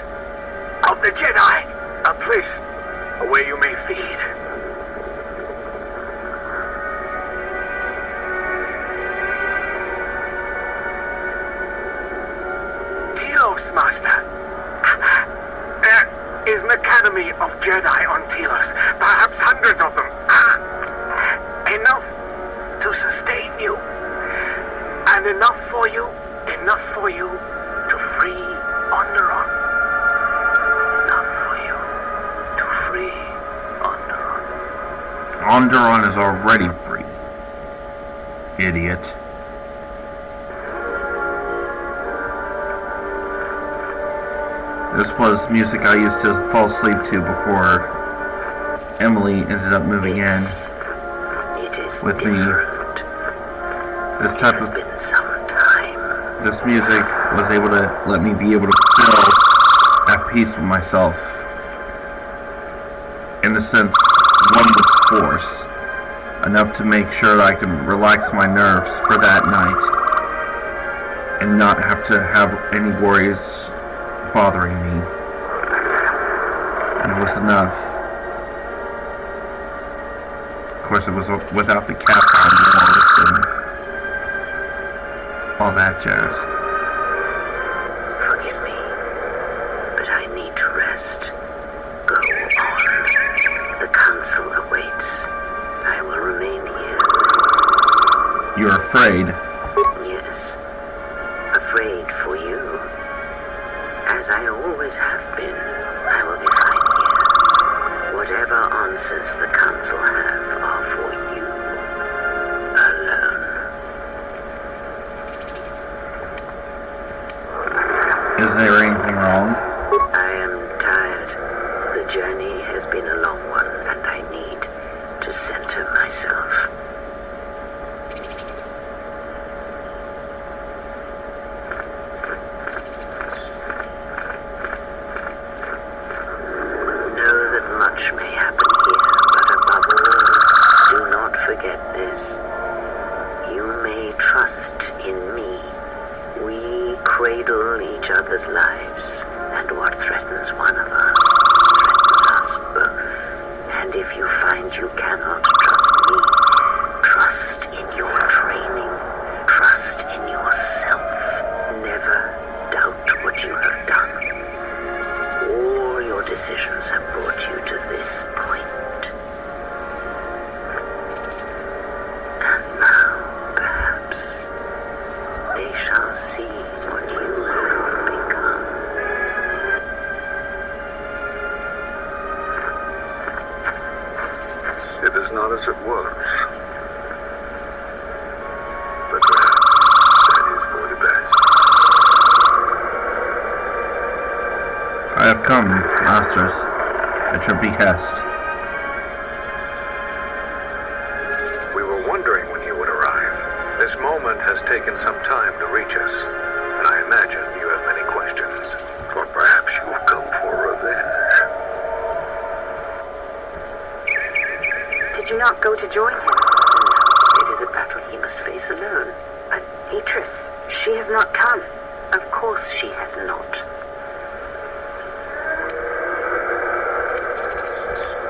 of the Jedi, a place where you may feed course, Master. There is an academy of Jedi on Telos, perhaps hundreds of them. Enough to sustain you, and enough for you to free Onderon. Enough for you to free Onderon. Onderon is already free. Idiot. This was music I used to fall asleep to before Emily ended up moving in with me. This type of this music was able to let me be able to feel at peace with myself. In a sense, one with the Force. Enough to make sure that I can relax my nerves for that night and not have to have any worries bothering me. And it was enough. Of course, it was without the cap on walls and all that jazz. Forgive me, but I need to rest. Go on. The council awaits. I will remain here. You're afraid? Yes. Afraid for you. As I always have been, I will be fine here. Whatever answers the council have are for you. Alone. Is there anything wrong? I am tired. The journey has been a long one, and I need to center myself. Know that much may happen here, but above all, do not forget this. You may trust in me. We cradle each other's lives, and what threatens one of us threatens us both. And if you find you cannot trust me, trust in your training, trust in yourself. Never doubt what you have done. All your decisions have brought you to this point. And now, perhaps, they shall see what you have become. It is not as it was. But perhaps that is for the best. I have come, masters, at your behest. We were wondering when you would arrive. This moment has taken some time to reach us, and I imagine you have many questions. Or perhaps you will come for revenge. Did you not go to join him? It is a battle he must face alone. But Beatrice, she has not come. Of course she has not.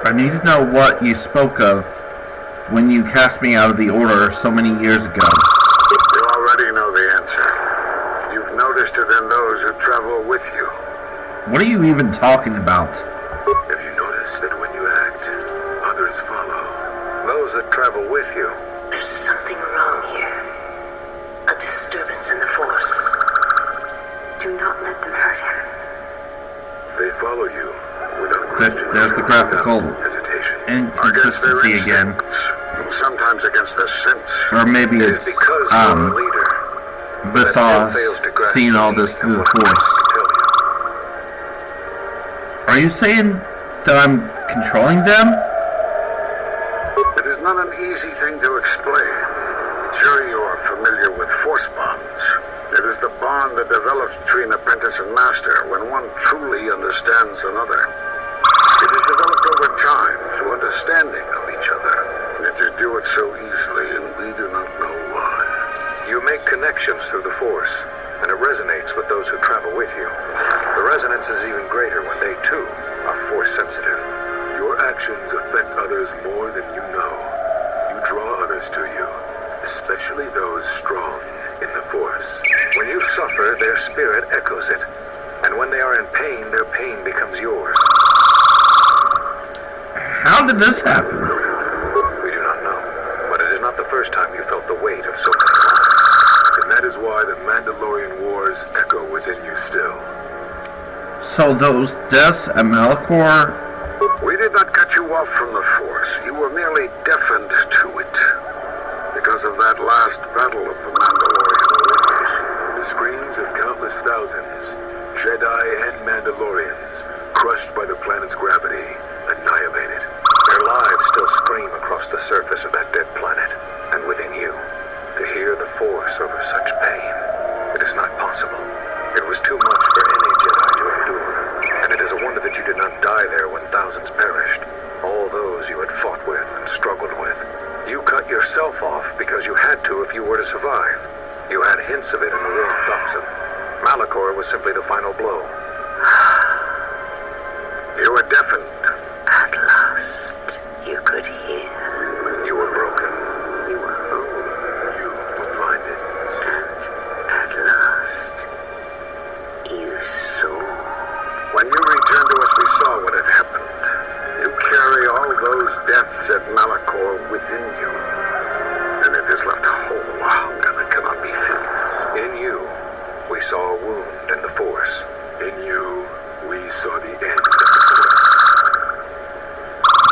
I need to know what you spoke of when you cast me out of the Order so many years ago. You already know the answer. You've noticed it in those who travel with you. What are you even talking about? Have you noticed that when you act, others follow? Those that travel with you. There's something wrong here. A disturbance in the Force. Do not let them hurt him. They follow you without question. There's the graphical without hesitation. inconsistency again. Sometimes against their sense. Or maybe It it's, is because you're a leader. Visas seeing all this through the Force. Are you saying that I'm controlling them? It is not an easy thing to explain. Sure, you are familiar with force bonds. It is the bond that develops between apprentice and master when one truly understands another. It is developed over time through understanding of each other. Yet you do it so easily, and we do not know why. You make connections through the Force, and it resonates with those who travel with you. The resonance is even greater when they, too, are Force sensitive. Your actions affect others more than you know. You draw others to you, especially those strong in the Force. When you suffer, their spirit echoes it. And when they are in pain, their pain becomes yours. How did this happen? We do not know, but it is not the first time you felt the weight of so many lives. And that is why the Mandalorian wars echo within you still. So those deaths at Malachor... We did not cut you off from the Force. You were merely deafened to it. Because of that last battle of the Mandalorian wars. The screams of countless thousands, Jedi and Mandalorians, crushed by the planet's gravity, annihilated. Their lives still scream across the surface of that dead planet, and within you. To hear the Force over such pain, it is not possible. It was too much for any Jedi to endure, and it is a wonder that you did not die there when thousands perished. All those you had fought with and struggled with. You cut yourself off because you had to if you were to survive. You had hints of it in the War of Doxon. Malachor was simply the final blow. You were deafened. At last, you could hear. You were broken. You were whole. You were blinded. And at last, you saw. When you returned to us, we saw what had happened. You carry all those deaths at Malachor within you. And it has left a hole, a hunger that cannot be filled. In you, we saw a wound in the Force. In you, we saw the end of the Force.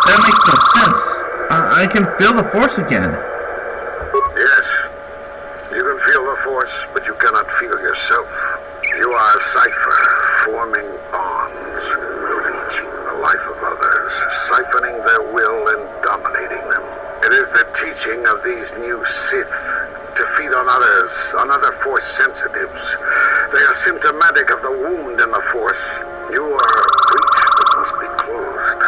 That makes no sense. I can feel the Force again. Yes, you can feel the Force, but you cannot feel yourself. You are a cipher, forming bonds, reaching the life of others, siphoning their will and dominating them. It is the teaching of these new Sith to feed on others, on other Force sensitives. They are symptomatic of the wound in the Force. You are a breach that must be closed.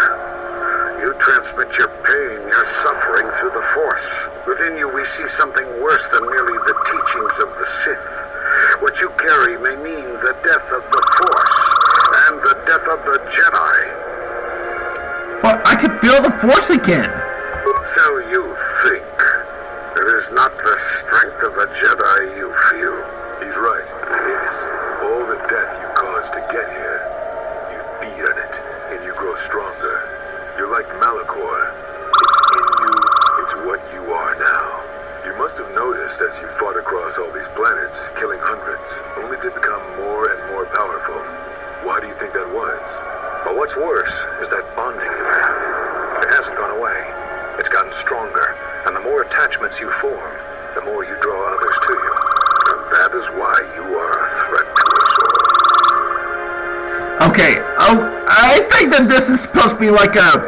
You transmit your pain, your suffering through the Force. Within you we see something worse than merely the teachings of the Sith. What you carry may mean the death of the Force and the death of the Jedi. But I can feel the Force again. So you think. It is not the strength of a Jedi you feel. He's right. It's all the death you caused to get here. You feed on it, and you grow stronger. You're like Malachor. It's in you. It's what you are now. You must have noticed as you fought across all these planets, killing hundreds, only to become more and more powerful. Why do you think that was? But what's worse is that bonding you have. It hasn't gone away. It's gotten stronger, and the more attachments you form, the more you draw others to you. And that is why you are a threat to us all. Okay, I think that this is supposed to be like a...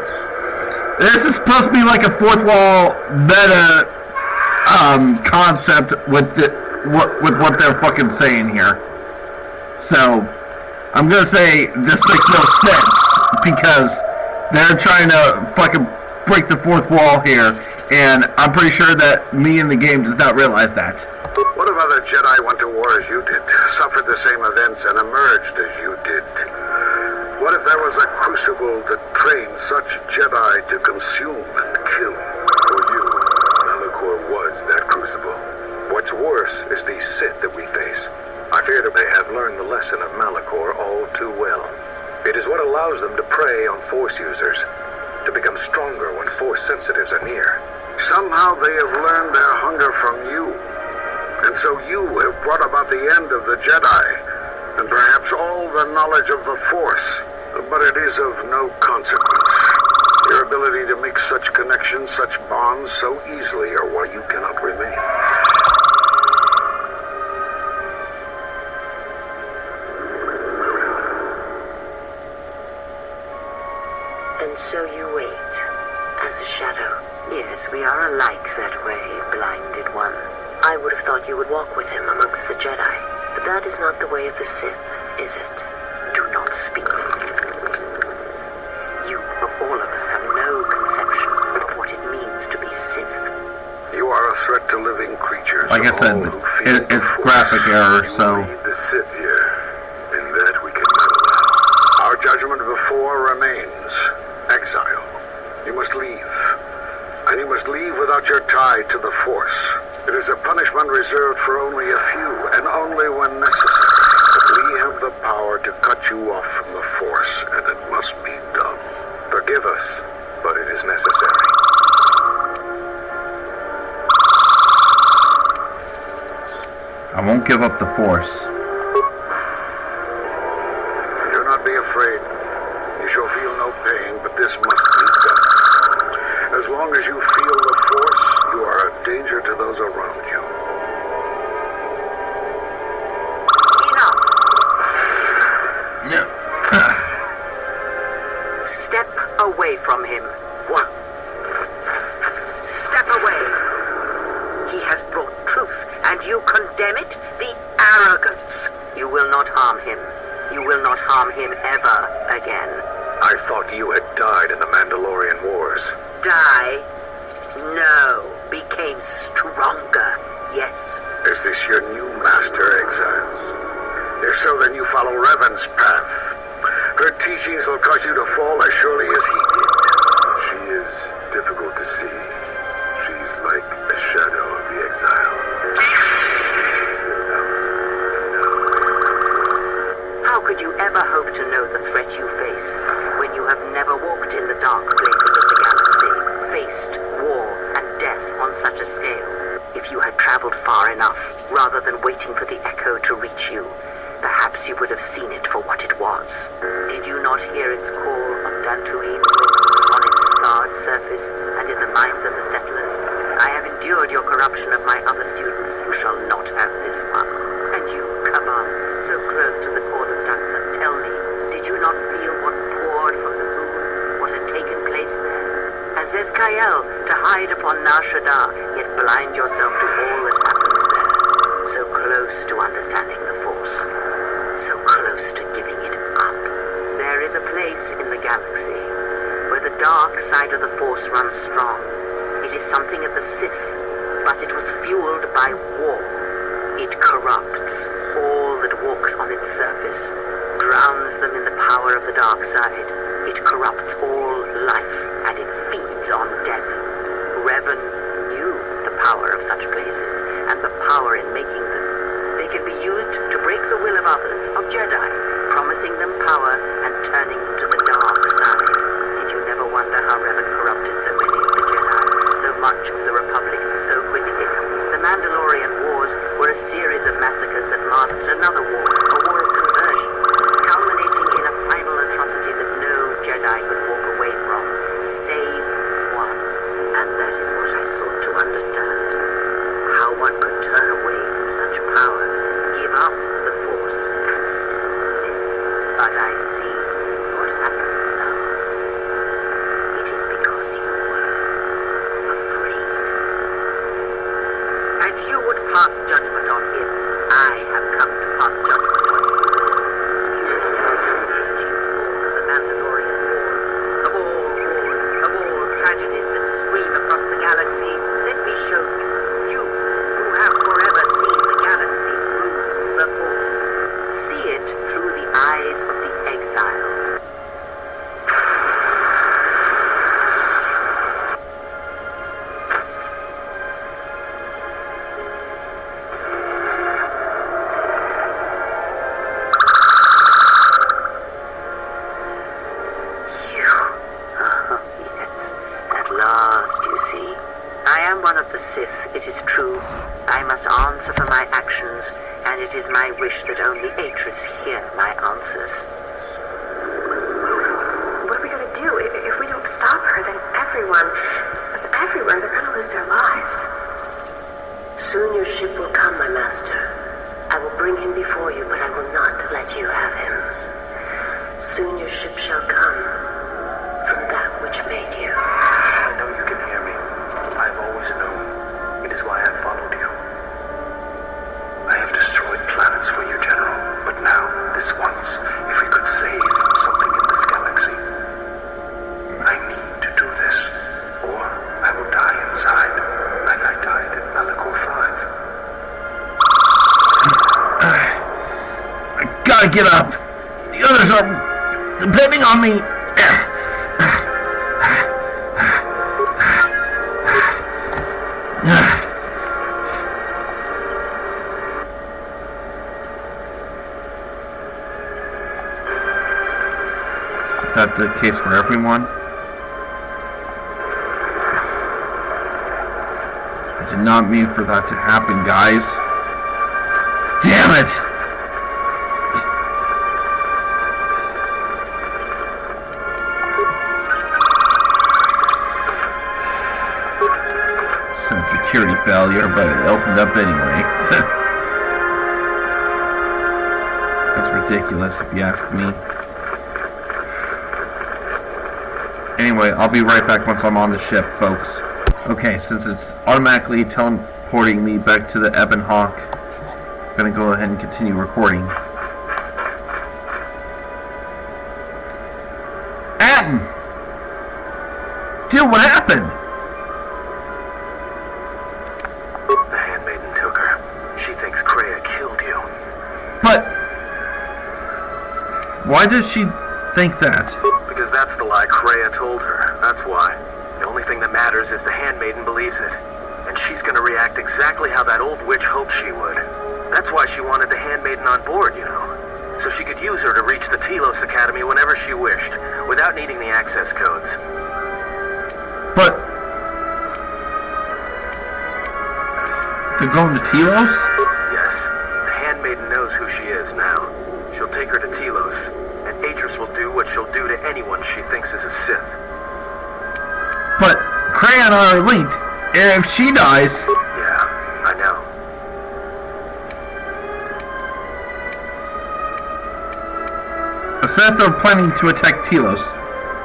This is supposed to be like a fourth wall meta concept with what they're fucking saying here. So, I'm gonna say this makes no sense because they're trying to fucking break the fourth wall here, and I'm pretty sure that me in the game does not realize that. What if other Jedi went to war as you did, suffered the same events, and emerged as you did? What if there was a crucible that trained such Jedi to consume and kill? For you, Malachor was that crucible. What's worse is these Sith that we face. I fear that they have learned the lesson of Malachor all too well. It is what allows them to prey on Force users, to become stronger when Force sensitives are near. Somehow they have learned their hunger from you. And so you have brought about the end of the Jedi, and perhaps all the knowledge of the Force. But it is of no consequence. Your ability to make such connections, such bonds so easily are why you cannot remain. And so you wait, as a shadow. Yes, we are alike that way, blinded one. I would have thought you would walk with him amongst the Jedi, but that is not the way of the Sith, is it? Do not speak. You, of all of us, have no conception of what it means to be Sith. You are a threat to living creatures. Like I said, it's graphic error, so... You lead the Sith here, and that we cannot allow. Our judgment before remains. Exile. You must leave. And you must leave without your tie to the Force. It is a punishment reserved for only a few, and only when necessary. But we have the power to cut you off from the Force, and it must be done. Forgive us, but it is necessary. I won't give up the Force. Do not be afraid. You shall feel no pain, but this must be done. As long as you feel the Force, you are a danger to those around you. Step away from him. What? Step away. He has brought truth, and you condemn it? The arrogance. You will not harm him. You will not harm him ever again. I thought you had died in the Mandalorian Wars. Die? No. Became stronger. Yes. Is this your new master, Exile? If so, then you follow Revan's path. Her teachings will cause you to fall as surely as he did. She is difficult to see. She's like a shadow of the Exile. How could you ever hope to know the threat you face when you have never walked in the dark places of the galaxy, faced war and death on such a scale? If you had traveled far enough, rather than waiting for the echo to reach you, perhaps you would have seen it for what it was. Did you not hear its call on Dantooine, on its scarred surface, and in the minds of the settlers? I have endured your corruption of my other students. You shall not have this one. And you, Kabar, so close to the core of Daxon, tell me, did you not feel what poured from the moon, what had taken place there? As Ezkael, to hide upon Nar Shaddaa, yet blind yourself to all that happens there. So close to understanding the Force. So close to giving it up. There is a place in the galaxy where the dark side of the Force runs strong. It is something of the Sith, but it was fueled by war. It corrupts all that walks on its surface, drowns them in the power of the dark side. It corrupts all life, and it feeds on death. Revan knew the power of such places, and the power in making them. They can be used to break the will of others, of Jedi, promising them power and turning them to the dark side. Did you never wonder how Revan corrupted so many of the Jedi, so much of the Republic, so quickly? The Mandalorian Wars were a series of massacres that masked another war, a war of conversion, culminating in a final atrocity that no Jedi could walk away from, save one. And that is what I sought to understand. How one could turn away from such power, give up the Force, and still live. But I see what happened now. It is because you were afraid. As you would pass judgment on him, I have come to pass judgment on you. You stand for the teachings born of the Mandalorian Wars, of all tragedies that scream across the galaxy. Let me show you. You who have forever seen the galaxy through the Force. See it through the eyes of the exile. Sith, it is true. I must answer for my actions, and it is my wish that only Atrus hear my answers. What are we gonna do? If we don't stop her, then everyone, everywhere, they're gonna lose their lives. Soon your ship will come, my master. I will bring him before you, but I will not let you have him. Soon your ship shall come from that which made you. I know you can hear me. I've always known. It is why I followed you. I have destroyed planets for you, General. But now, this once, if we could save something in this galaxy, I need to do this, or I will die inside, like I died in Malachor 5. I gotta get up. The others are depending on me. that the case for everyone? I did not mean for that to happen, guys. Damn it! Some security failure, but it opened up anyway. That's ridiculous if you ask me. Anyway, I'll be right back once I'm on the ship, folks. Okay, since it's automatically teleporting me back to the Ebon Hawk, I'm gonna go ahead and continue recording. Atten! Dude, what happened? The handmaiden took her. She thinks Traya killed you. But why does she think that? Because that's the lie Traya told her. That's why. The only thing that matters is the handmaiden believes it. And she's gonna react exactly how that old witch hoped she would. That's why she wanted the handmaiden on board, you know. So she could use her to reach the Telos Academy whenever she wished, without needing the access codes. But they're going to Telos? Yes. The handmaiden knows who she is now. She'll take her to Telos, and Atris will do what she'll do to anyone she thinks is a Sith. But Traya and I are linked. If she dies... Yeah, I know. The Sith are planning to attack Telos.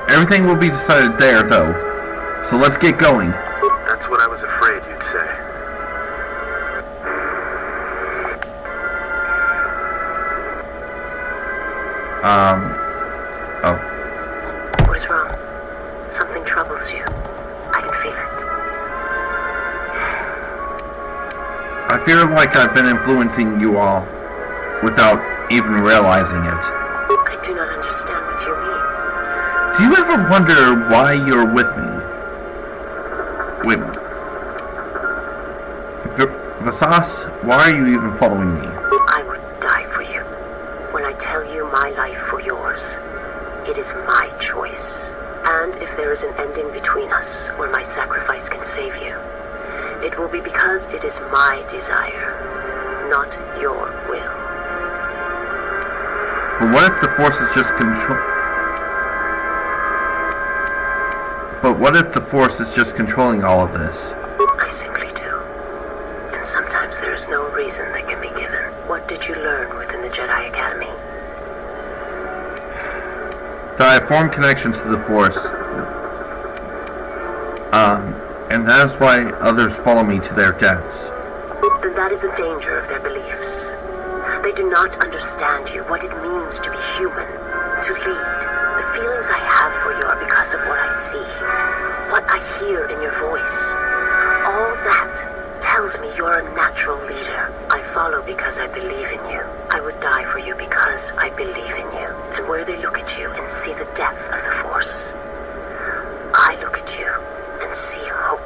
Everything will be decided there, though. So let's get going. That's what I was afraid you'd say. Oh. What is wrong? Something troubles you. I can feel it. I feel like I've been influencing you all without even realizing it. I do not understand what you mean. Do you ever wonder why you're with me? Wait a minute. Vasas, why are you even following me? I would die for you. When I tell you my life for yours, it is my choice. And if there is an ending between us where my sacrifice can save you, it will be because it is my desire, not your will. But what if the Force is just controlling all of this? I simply do. And sometimes there is no reason that can be given. What did you learn within the Jedi Academy? That I form connections to the Force. And that is why others follow me to their deaths. Then that is the danger of their beliefs. They do not understand you, what it means to be human, to lead. The feelings I have for you are because of what I see, what I hear in your voice. All that tells me you're a natural leader. I follow because I believe in you. I would die for you because I believe in you. And where they look at you and see the death of the Force, I look at you and see hope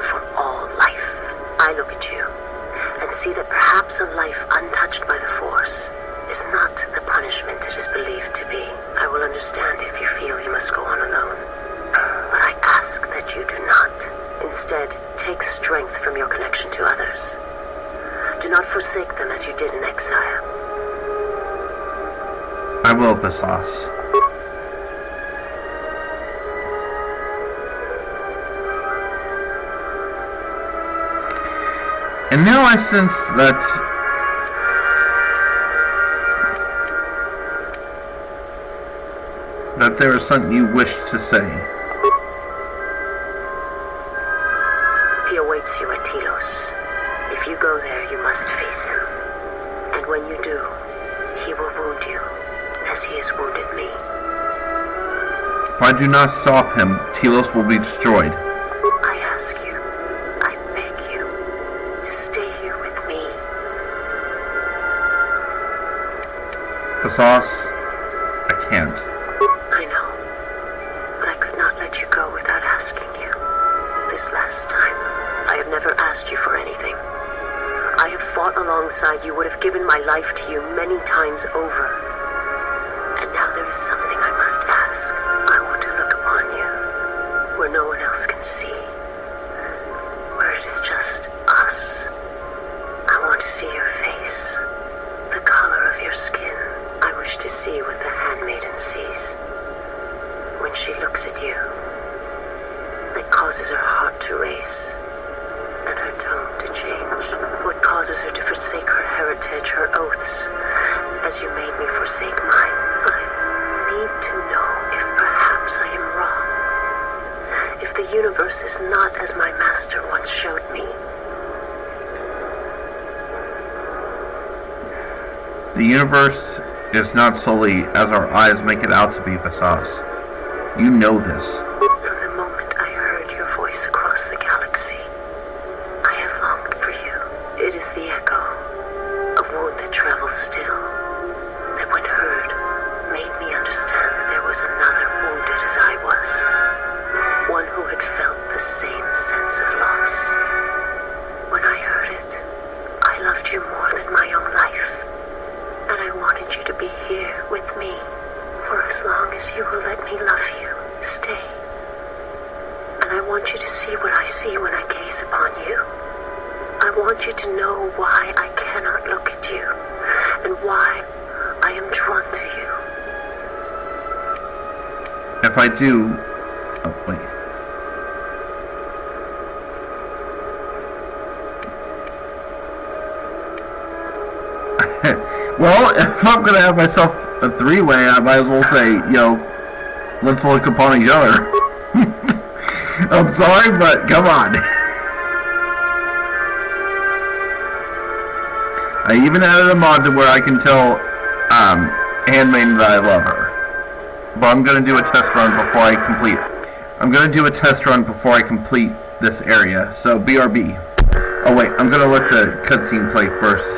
for all life. I look at you and see that perhaps a life untouched by the Force is not the punishment it is believed to be. I will understand if you feel you must go on alone. But I ask that you do not. Instead, take strength from your connection to others. Do not forsake them as you did in exile. I will, Vasas. And now I sense that there is something you wish to say. He awaits you at Telos. If you go there, you must face him. And when you do, he will wound you, as he has wounded me. If I do not stop him, Telos will be destroyed. I ask you, I beg you, to stay here with me. Vasas, I can't. I know, but I could not let you go without asking you. This last time, I have never asked you for anything. I have fought alongside you, would have given my life to you many times over. And now there is something I must ask. see what the handmaiden sees. When she looks at you, it causes her heart to race and her tone to change. What causes her to forsake her heritage, her oaths, as you made me forsake mine. I need to know if perhaps I am wrong. If the universe is not as my master once showed me. The universe is not solely as our eyes make it out to be, Vasaz. You know this. From the moment I heard your voice across the galaxy, I have longed for you. It is the echo, a wound that travels still, that when heard, made me understand that there was another wounded as I was. One who had felt the same sense of loss. When I heard it, I loved you more than my own life. And I wanted you to be here with me for as long as you will let me love you. Stay. And I want you to see what I see when I gaze upon you. I want you to know why I cannot look at you and why I am drawn to you. If I do... Oh, wait. Well, if I'm gonna have myself a three-way, I might as well say, let's look upon each other. I'm sorry, but come on. I even added a mod to where I can tell Handmaiden that I love her. But I'm gonna do a test run before I complete. This area. So BRB. Oh wait, I'm gonna let the cutscene play first.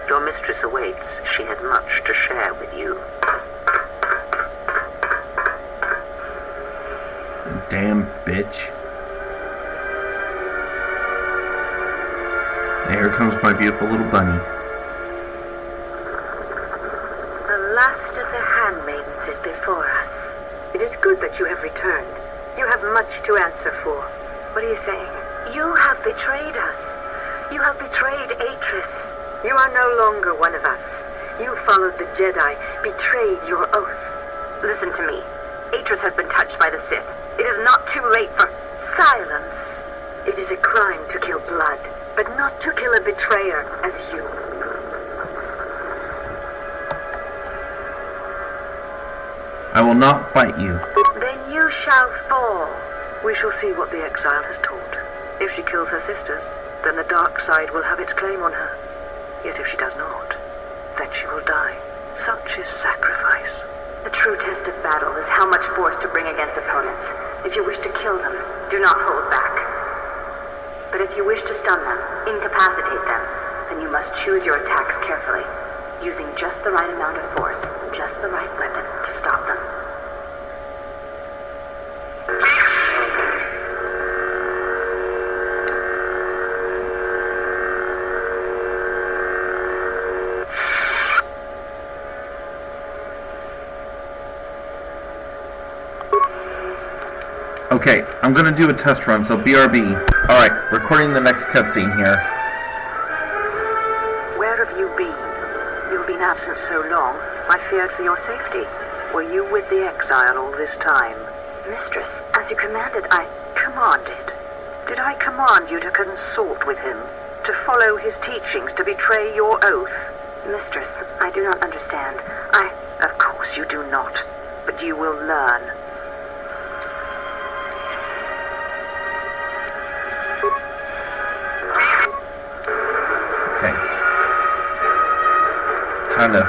Your mistress awaits. She has much to share with you. Damn bitch. And here comes my beautiful little bunny. The last of the handmaidens is before us. It is good that you have returned. You have much to answer for. What are you saying? You have betrayed us. You have betrayed Atris. You are no longer one of us. You followed the Jedi, betrayed your oath. Listen to me. Atris has been touched by the Sith. It is not too late for silence. It is a crime to kill blood, but not to kill a betrayer as you. I will not fight you. Then you shall fall. We shall see what the exile has taught. If she kills her sisters, then the dark side will have its claim on her. Yet if she does not, then she will die. Such is sacrifice. The true test of battle is how much force to bring against opponents. If you wish to kill them, do not hold back. But if you wish to stun them, incapacitate them, then you must choose your attacks carefully, using just the right amount of force, just the right weapon to stop them. Okay, I'm gonna do a test run, so BRB. Alright, recording the next cutscene here. Where have you been? You've been absent so long, I feared for your safety. Were you with the exile all this time? Mistress, as you commanded, Commanded? Did I command you to consort with him? To follow his teachings, to betray your oath? Mistress, I do not understand. Of course you do not, but you will learn. Okay. Time to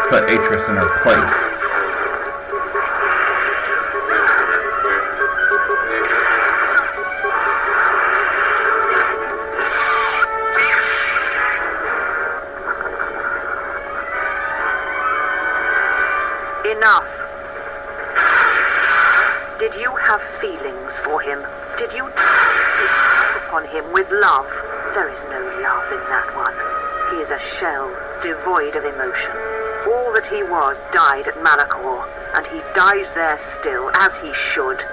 put Atris in her place. Enough. Did you have feelings for him? Did you take upon him with love? There is no love in that one. He is a shell, devoid of emotion. All that he was died at Malachor, and he dies there still, as he should.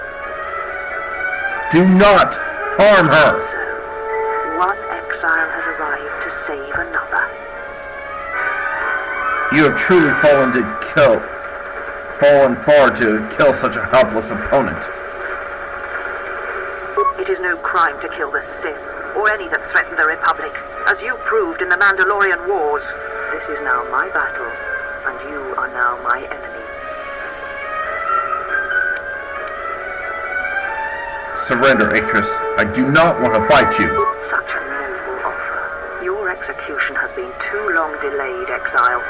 Do not harm her! So, one exile has arrived to save another. You have truly fallen far to kill such a helpless opponent. It is no crime to kill the Sith, or any that threaten the Republic, as you proved in the Mandalorian Wars. This is now my battle, and you are now my enemy. Surrender, Atris. I do not want to fight you. Such a noble offer. Your execution has been too long delayed, exile.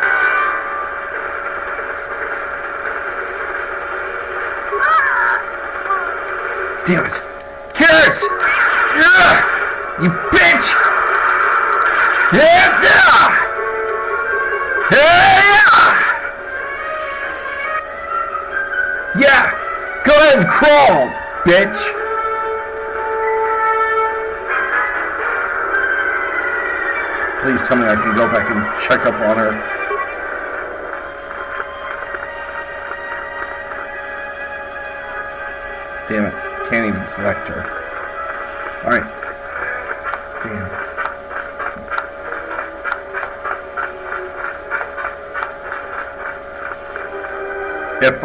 Damn it! Carrots! Yeah! You bitch! Yeah! Yeah! Go ahead and crawl, bitch! Please tell me I can go back and check up on her. Damn it. Can't even select her. Alright. Damn.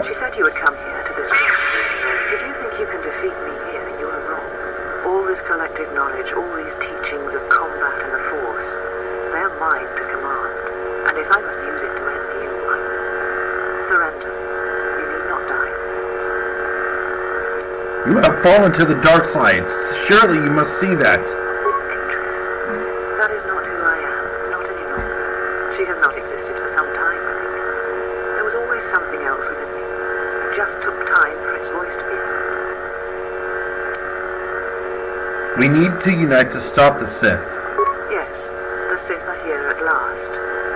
She said you would come here to this place. If you think you can defeat me here, you are wrong. All this collective knowledge, all these teachings of combat and the Force, they are mine to command. And if I must use it to end you, I will. Surrender. You need not die. You have fallen to the dark side. Surely you must see that. Atris. That is not who I am. Not anymore. She has not existed for some time, I think. There was always something else within me. It just took time for its voice to be heard. We need to unite to stop the Sith. Yes, the Sith are here at last.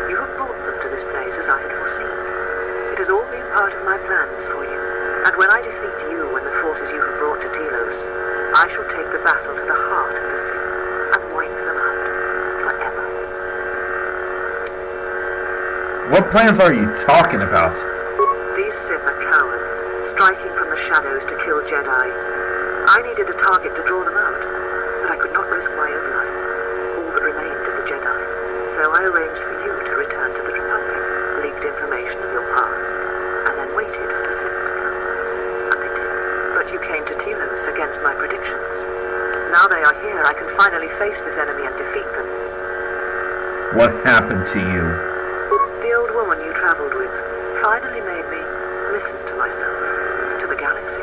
You have brought them to this place as I had foreseen. It has all been part of my plans for you. And when I defeat you and the forces you have brought to Telos, I shall take the battle to the heart of the Sith and wipe them out forever. What plans are you talking about? These Sith are cowards, striking from the shadows to kill Jedi. I needed a target to draw them out, but I could not risk my own life, all that remained of the Jedi. So I arranged for you to return to the Republic, leaked information of your past, and then waited for the Sith to come. And they did. But you came to Telos against my predictions. Now they are here, I can finally face this enemy and defeat them. What happened to you? The old woman you traveled with finally made me listen to myself, to the galaxy.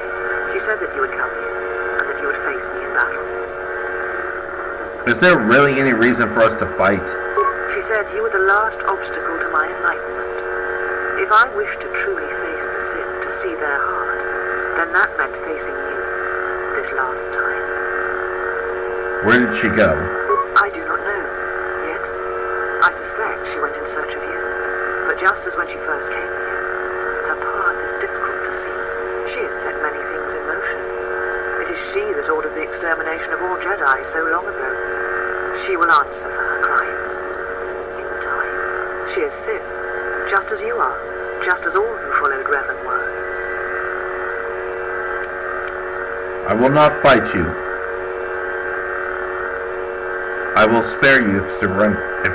She said that you would come here, and that you would face me in battle. Is there really any reason for us to fight? She said you were the last obstacle to my enlightenment. If I wished to truly face the Sith, to see their heart, then that meant facing you, this last time. Where did she go? I do not know, yet. I suspect she went in search of you. But just as when she first came here, her path is difficult to see. She has set many things in motion. It is she that ordered the extermination of all Jedi so long ago. She will answer for her crimes. In time. She is Sith, just as you are, just as all who followed Revan were. I will not fight you. I will spare you if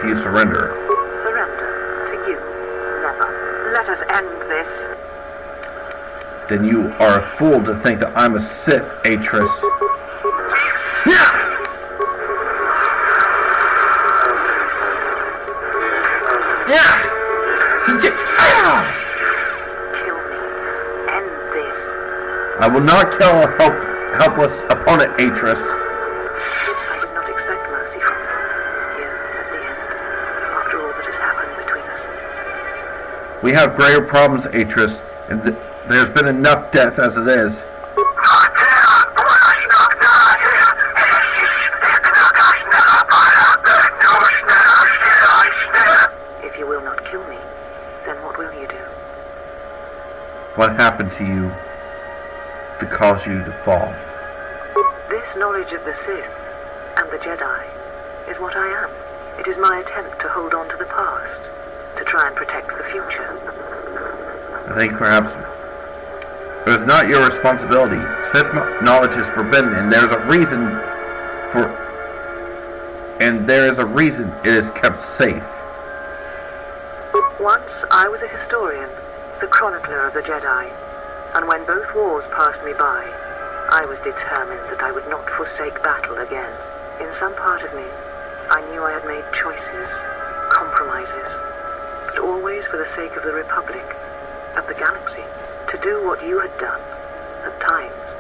you surrender. Surrender to you? Never. Let us end this. Then you are a fool to think that I'm a Sith, Atris. Yeah! Yeah! Kill me. End this. I will not kill a helpless opponent, Atris. I did not expect mercy from you here at the end, after all that has happened between us. We have greater problems, Atris, and there's been enough death as it is. If you will not kill me, then what will you do? What happened to you to cause you to fall? This knowledge of the Sith and the Jedi is what I am. It is my attempt to hold on to the past, to try and protect the future. I think perhaps it was not your responsibility. Sith knowledge is forbidden, and there is a reason it is kept safe. Once I was a historian, the chronicler of the Jedi, and when both wars passed me by, I was determined that I would not forsake battle again. In some part of me, I knew I had made choices, compromises, but always for the sake of the Republic, of the galaxy. To do what you had done, at times,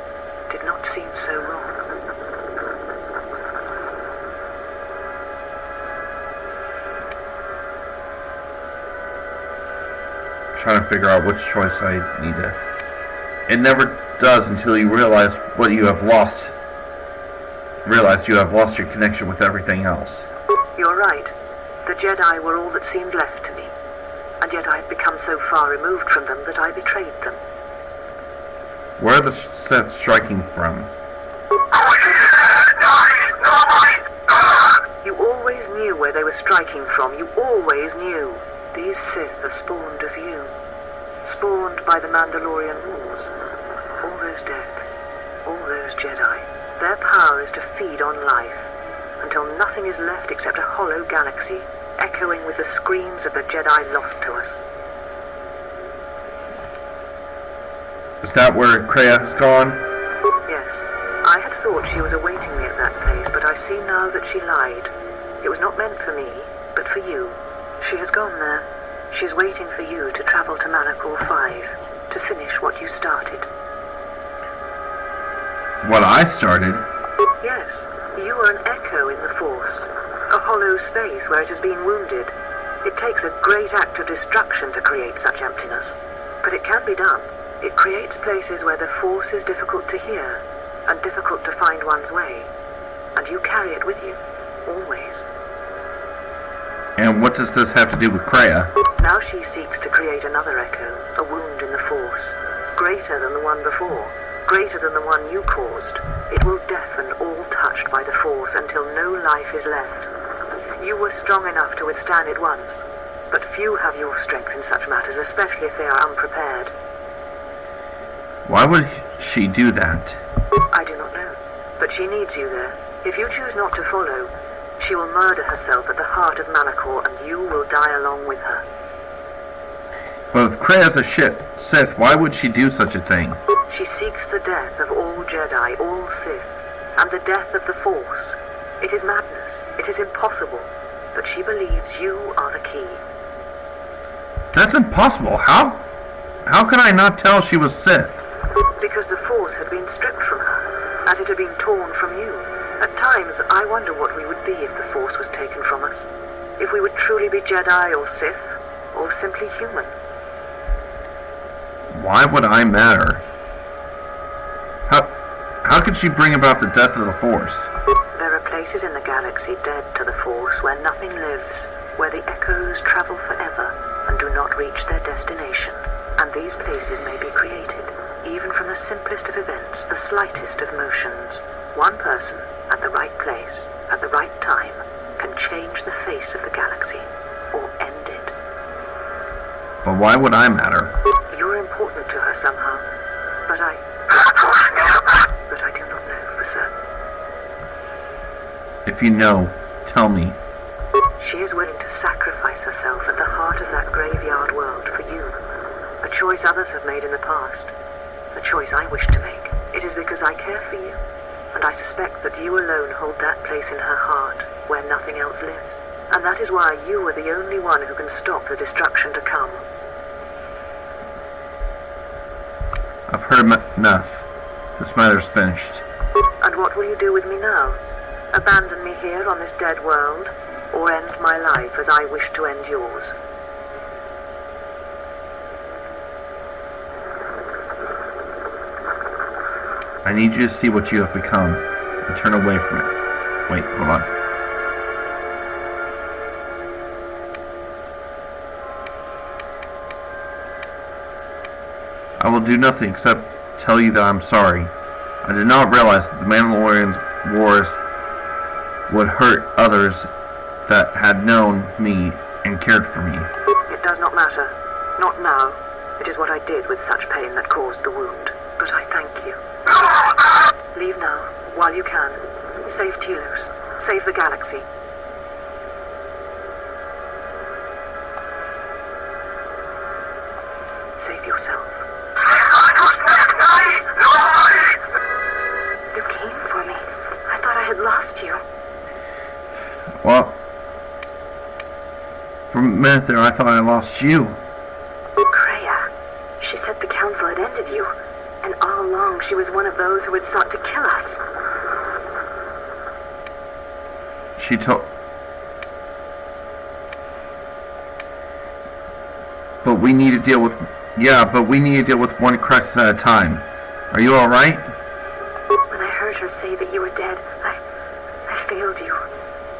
did not seem so wrong. I'm trying to figure out which choice I need to... It never does until you realize what you have lost. Realize you have lost your connection with everything else. You're right. The Jedi were all that seemed left to me. And yet I had become so far removed from them that I betrayed them. Where are the Sith striking from? You always knew where they were striking from. You always knew. These Sith are spawned of you. Spawned by the Mandalorian Wars. All those deaths. All those Jedi. Their power is to feed on life. Until nothing is left except a hollow galaxy, echoing with the screams of the Jedi lost to us. Is that where Traya has gone? Yes. I had thought she was awaiting me at that place, but I see now that she lied. It was not meant for me, but for you. She has gone there. She is waiting for you to travel to Malachor 5, to finish what you started. What I started? Yes. You are an echo in the Force. A hollow space where it has been wounded. It takes a great act of destruction to create such emptiness. But it can be done. It creates places where the Force is difficult to hear, and difficult to find one's way. And you carry it with you, always. And what does this have to do with Traya? Now she seeks to create another echo, a wound in the Force, greater than the one before, greater than the one you caused. It will deafen all touched by the Force until no life is left. You were strong enough to withstand it once, but few have your strength in such matters, especially if they are unprepared. Why would she do that? I do not know, but she needs you there. If you choose not to follow, she will murder herself at the heart of Malachor, and you will die along with her. But if Traya's a Sith, why would she do such a thing? She seeks the death of all Jedi, all Sith, and the death of the Force. It is madness. It is impossible. But she believes you are the key. That's impossible. How could I not tell she was Sith? Because the Force had been stripped from her, as it had been torn from you. At times, I wonder what we would be if the Force was taken from us. If we would truly be Jedi or Sith, or simply human. Why would I matter? How could she bring about the death of the Force? There are places in the galaxy dead to the Force where nothing lives, where the echoes travel forever and do not reach their destination. And these places may be created, even from the simplest of events, the slightest of motions. One person, at the right place, at the right time, can change the face of the galaxy, or end it. But why would I matter? You're important to her somehow, but I do If you know, tell me. She is willing to sacrifice herself at the heart of that graveyard world for you. A choice others have made in the past. A choice I wish to make. It is because I care for you, and I suspect that you alone hold that place in her heart where nothing else lives. And that is why you are the only one who can stop the destruction to come. I've heard enough. This matter's finished. And what will you do with me now? Abandon me here on this dead world, or end my life as I wish to end yours? I need you to see what you have become, and turn away from it. Wait, hold on. I will do nothing except tell you that I'm sorry. I did not realize that the Mandalorian's wars would hurt others that had known me and cared for me. It does not matter. Not now. It is what I did with such pain that caused the wound. But I thank you. Leave now, while you can. Save Telos. Save the galaxy. Save yourself. You came for me. I thought I had lost you. Well, for a minute there, I thought I lost you. Traya. She said the council had ended you, and all along she was one of those who had sought to kill us. She told... But we need to deal with... Yeah, but we need to deal with one crisis at a time. Are you alright? When I heard her say that you were dead, I failed you.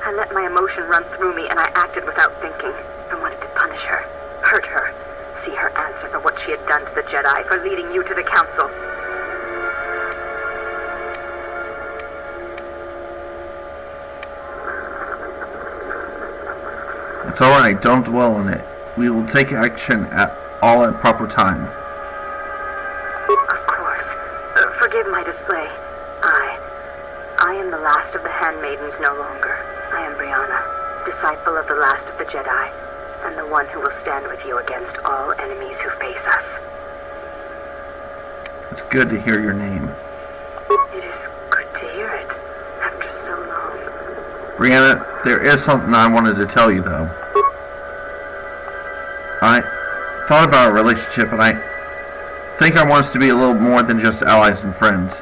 I let my emotion run through me and I acted without thinking. I wanted to punish her, hurt her, see her answer for what she had done to the Jedi, for leading you to the council. It's alright, don't dwell on it. We will take action at proper time. Of course. Forgive my display. I am the last of the handmaidens no longer. I am Brianna, disciple of the last of the Jedi, and the one who will stand with you against all enemies who face us. It's good to hear your name. It is good to hear it, after so long. Brianna, there is something I wanted to tell you, though. I thought about our relationship, and I think I want us to be a little more than just allies and friends.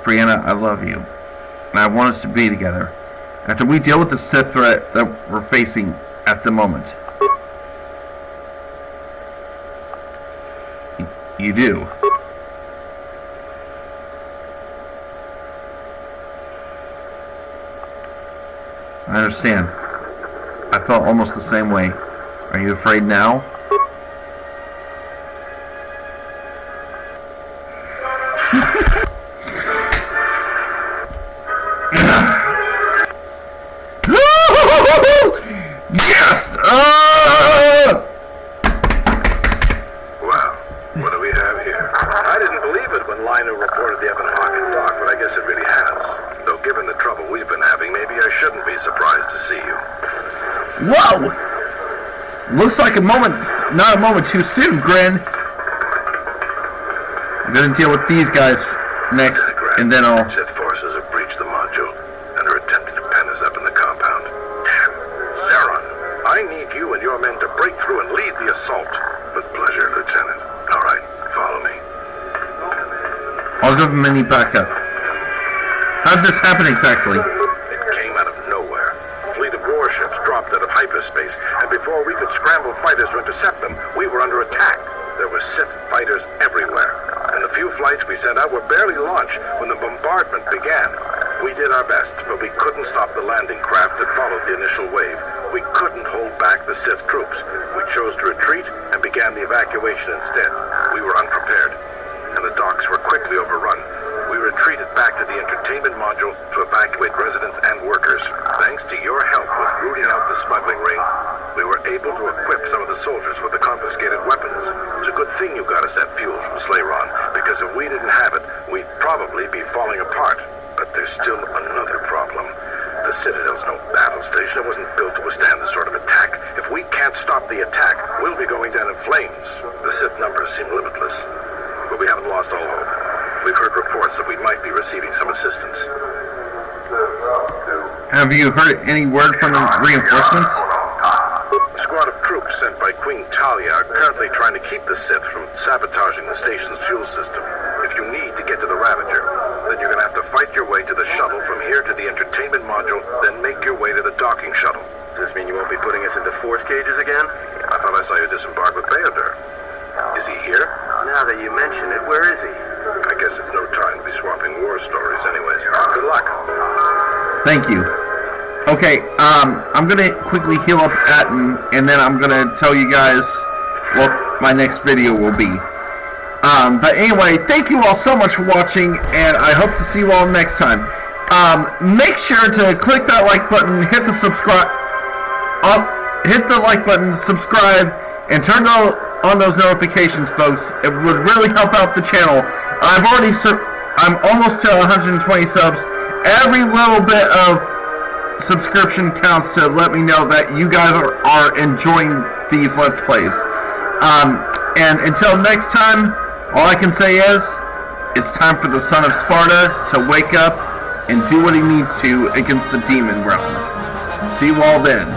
Brianna, I love you, and I want us to be together after we deal with the Sith threat that we're facing at the moment. You do. I understand. I felt almost the same way. Are you afraid now? Yes! Well, what do we have here? I didn't believe it when Lino reported the Evan Hawken dock, but I guess it really has. Though given the trouble we've been having, maybe I shouldn't be surprised to see you. Whoa! Looks like not a moment too soon, Grin. I'm gonna deal with these guys next, and then I'll... Sith forces have breached the module, and are attempting to pen us up in the compound. Damn! Zeron, I need you and your men to break through and lead the assault. With pleasure, Lieutenant. All right, follow me. I'll give them any backup. How did this happen exactly? It came out of nowhere. A fleet of warships dropped out of hyperspace, and before we could scramble fighters to intercept them, we were under attack. There were Sith fighters everywhere, and the few flights we sent out were barely launched when the bombardment began. We did our best, but we couldn't stop the landing craft that followed the initial wave. We couldn't hold back the Sith troops. We chose to retreat and began the evacuation instead. We were unprepared, and the docks were quickly overrun. We retreated back to the entertainment module to evacuate residents and workers. Thanks to your help with rooting out the smuggling ring, we were able to equip some of the soldiers with the confiscated weapons. It's a good thing you got us that fuel from Slayron, because if we didn't have it, we'd probably be falling apart. But still another problem. The Citadel's no battle station. It wasn't built to withstand this sort of attack. If we can't stop the attack, we'll be going down in flames. The Sith numbers seem limitless, but we haven't lost all hope. We've heard reports that we might be receiving some assistance. Have you heard any word from the reinforcements? A squad of troops sent by Queen Talia are currently trying to keep the Sith from sabotaging the station's fuel system. If you need to get to the Ravager, then you're gonna have to fight your way to the shuttle from here to the entertainment module, then make your way to the docking shuttle. Does this mean you won't be putting us into force cages again? I thought I saw you disembark with Bayodur. Is he here? Now that you mention it, where is he? I guess it's no time to be swapping war stories anyways. Good luck. Thank you. Okay, I'm gonna quickly heal up Atten, and then I'm gonna tell you guys what my next video will be. But anyway, thank you all so much for watching, and I hope to see you all next time. Make sure to click that like button, hit the like button, subscribe, and turn on those notifications, folks. It would really help out the channel. I'm almost to 120 subs. Every little bit of subscription counts to let me know that you guys are enjoying these Let's Plays. And until next time, all I can say is, it's time for the Son of Sparta to wake up and do what he needs to against the demon realm. See you all then.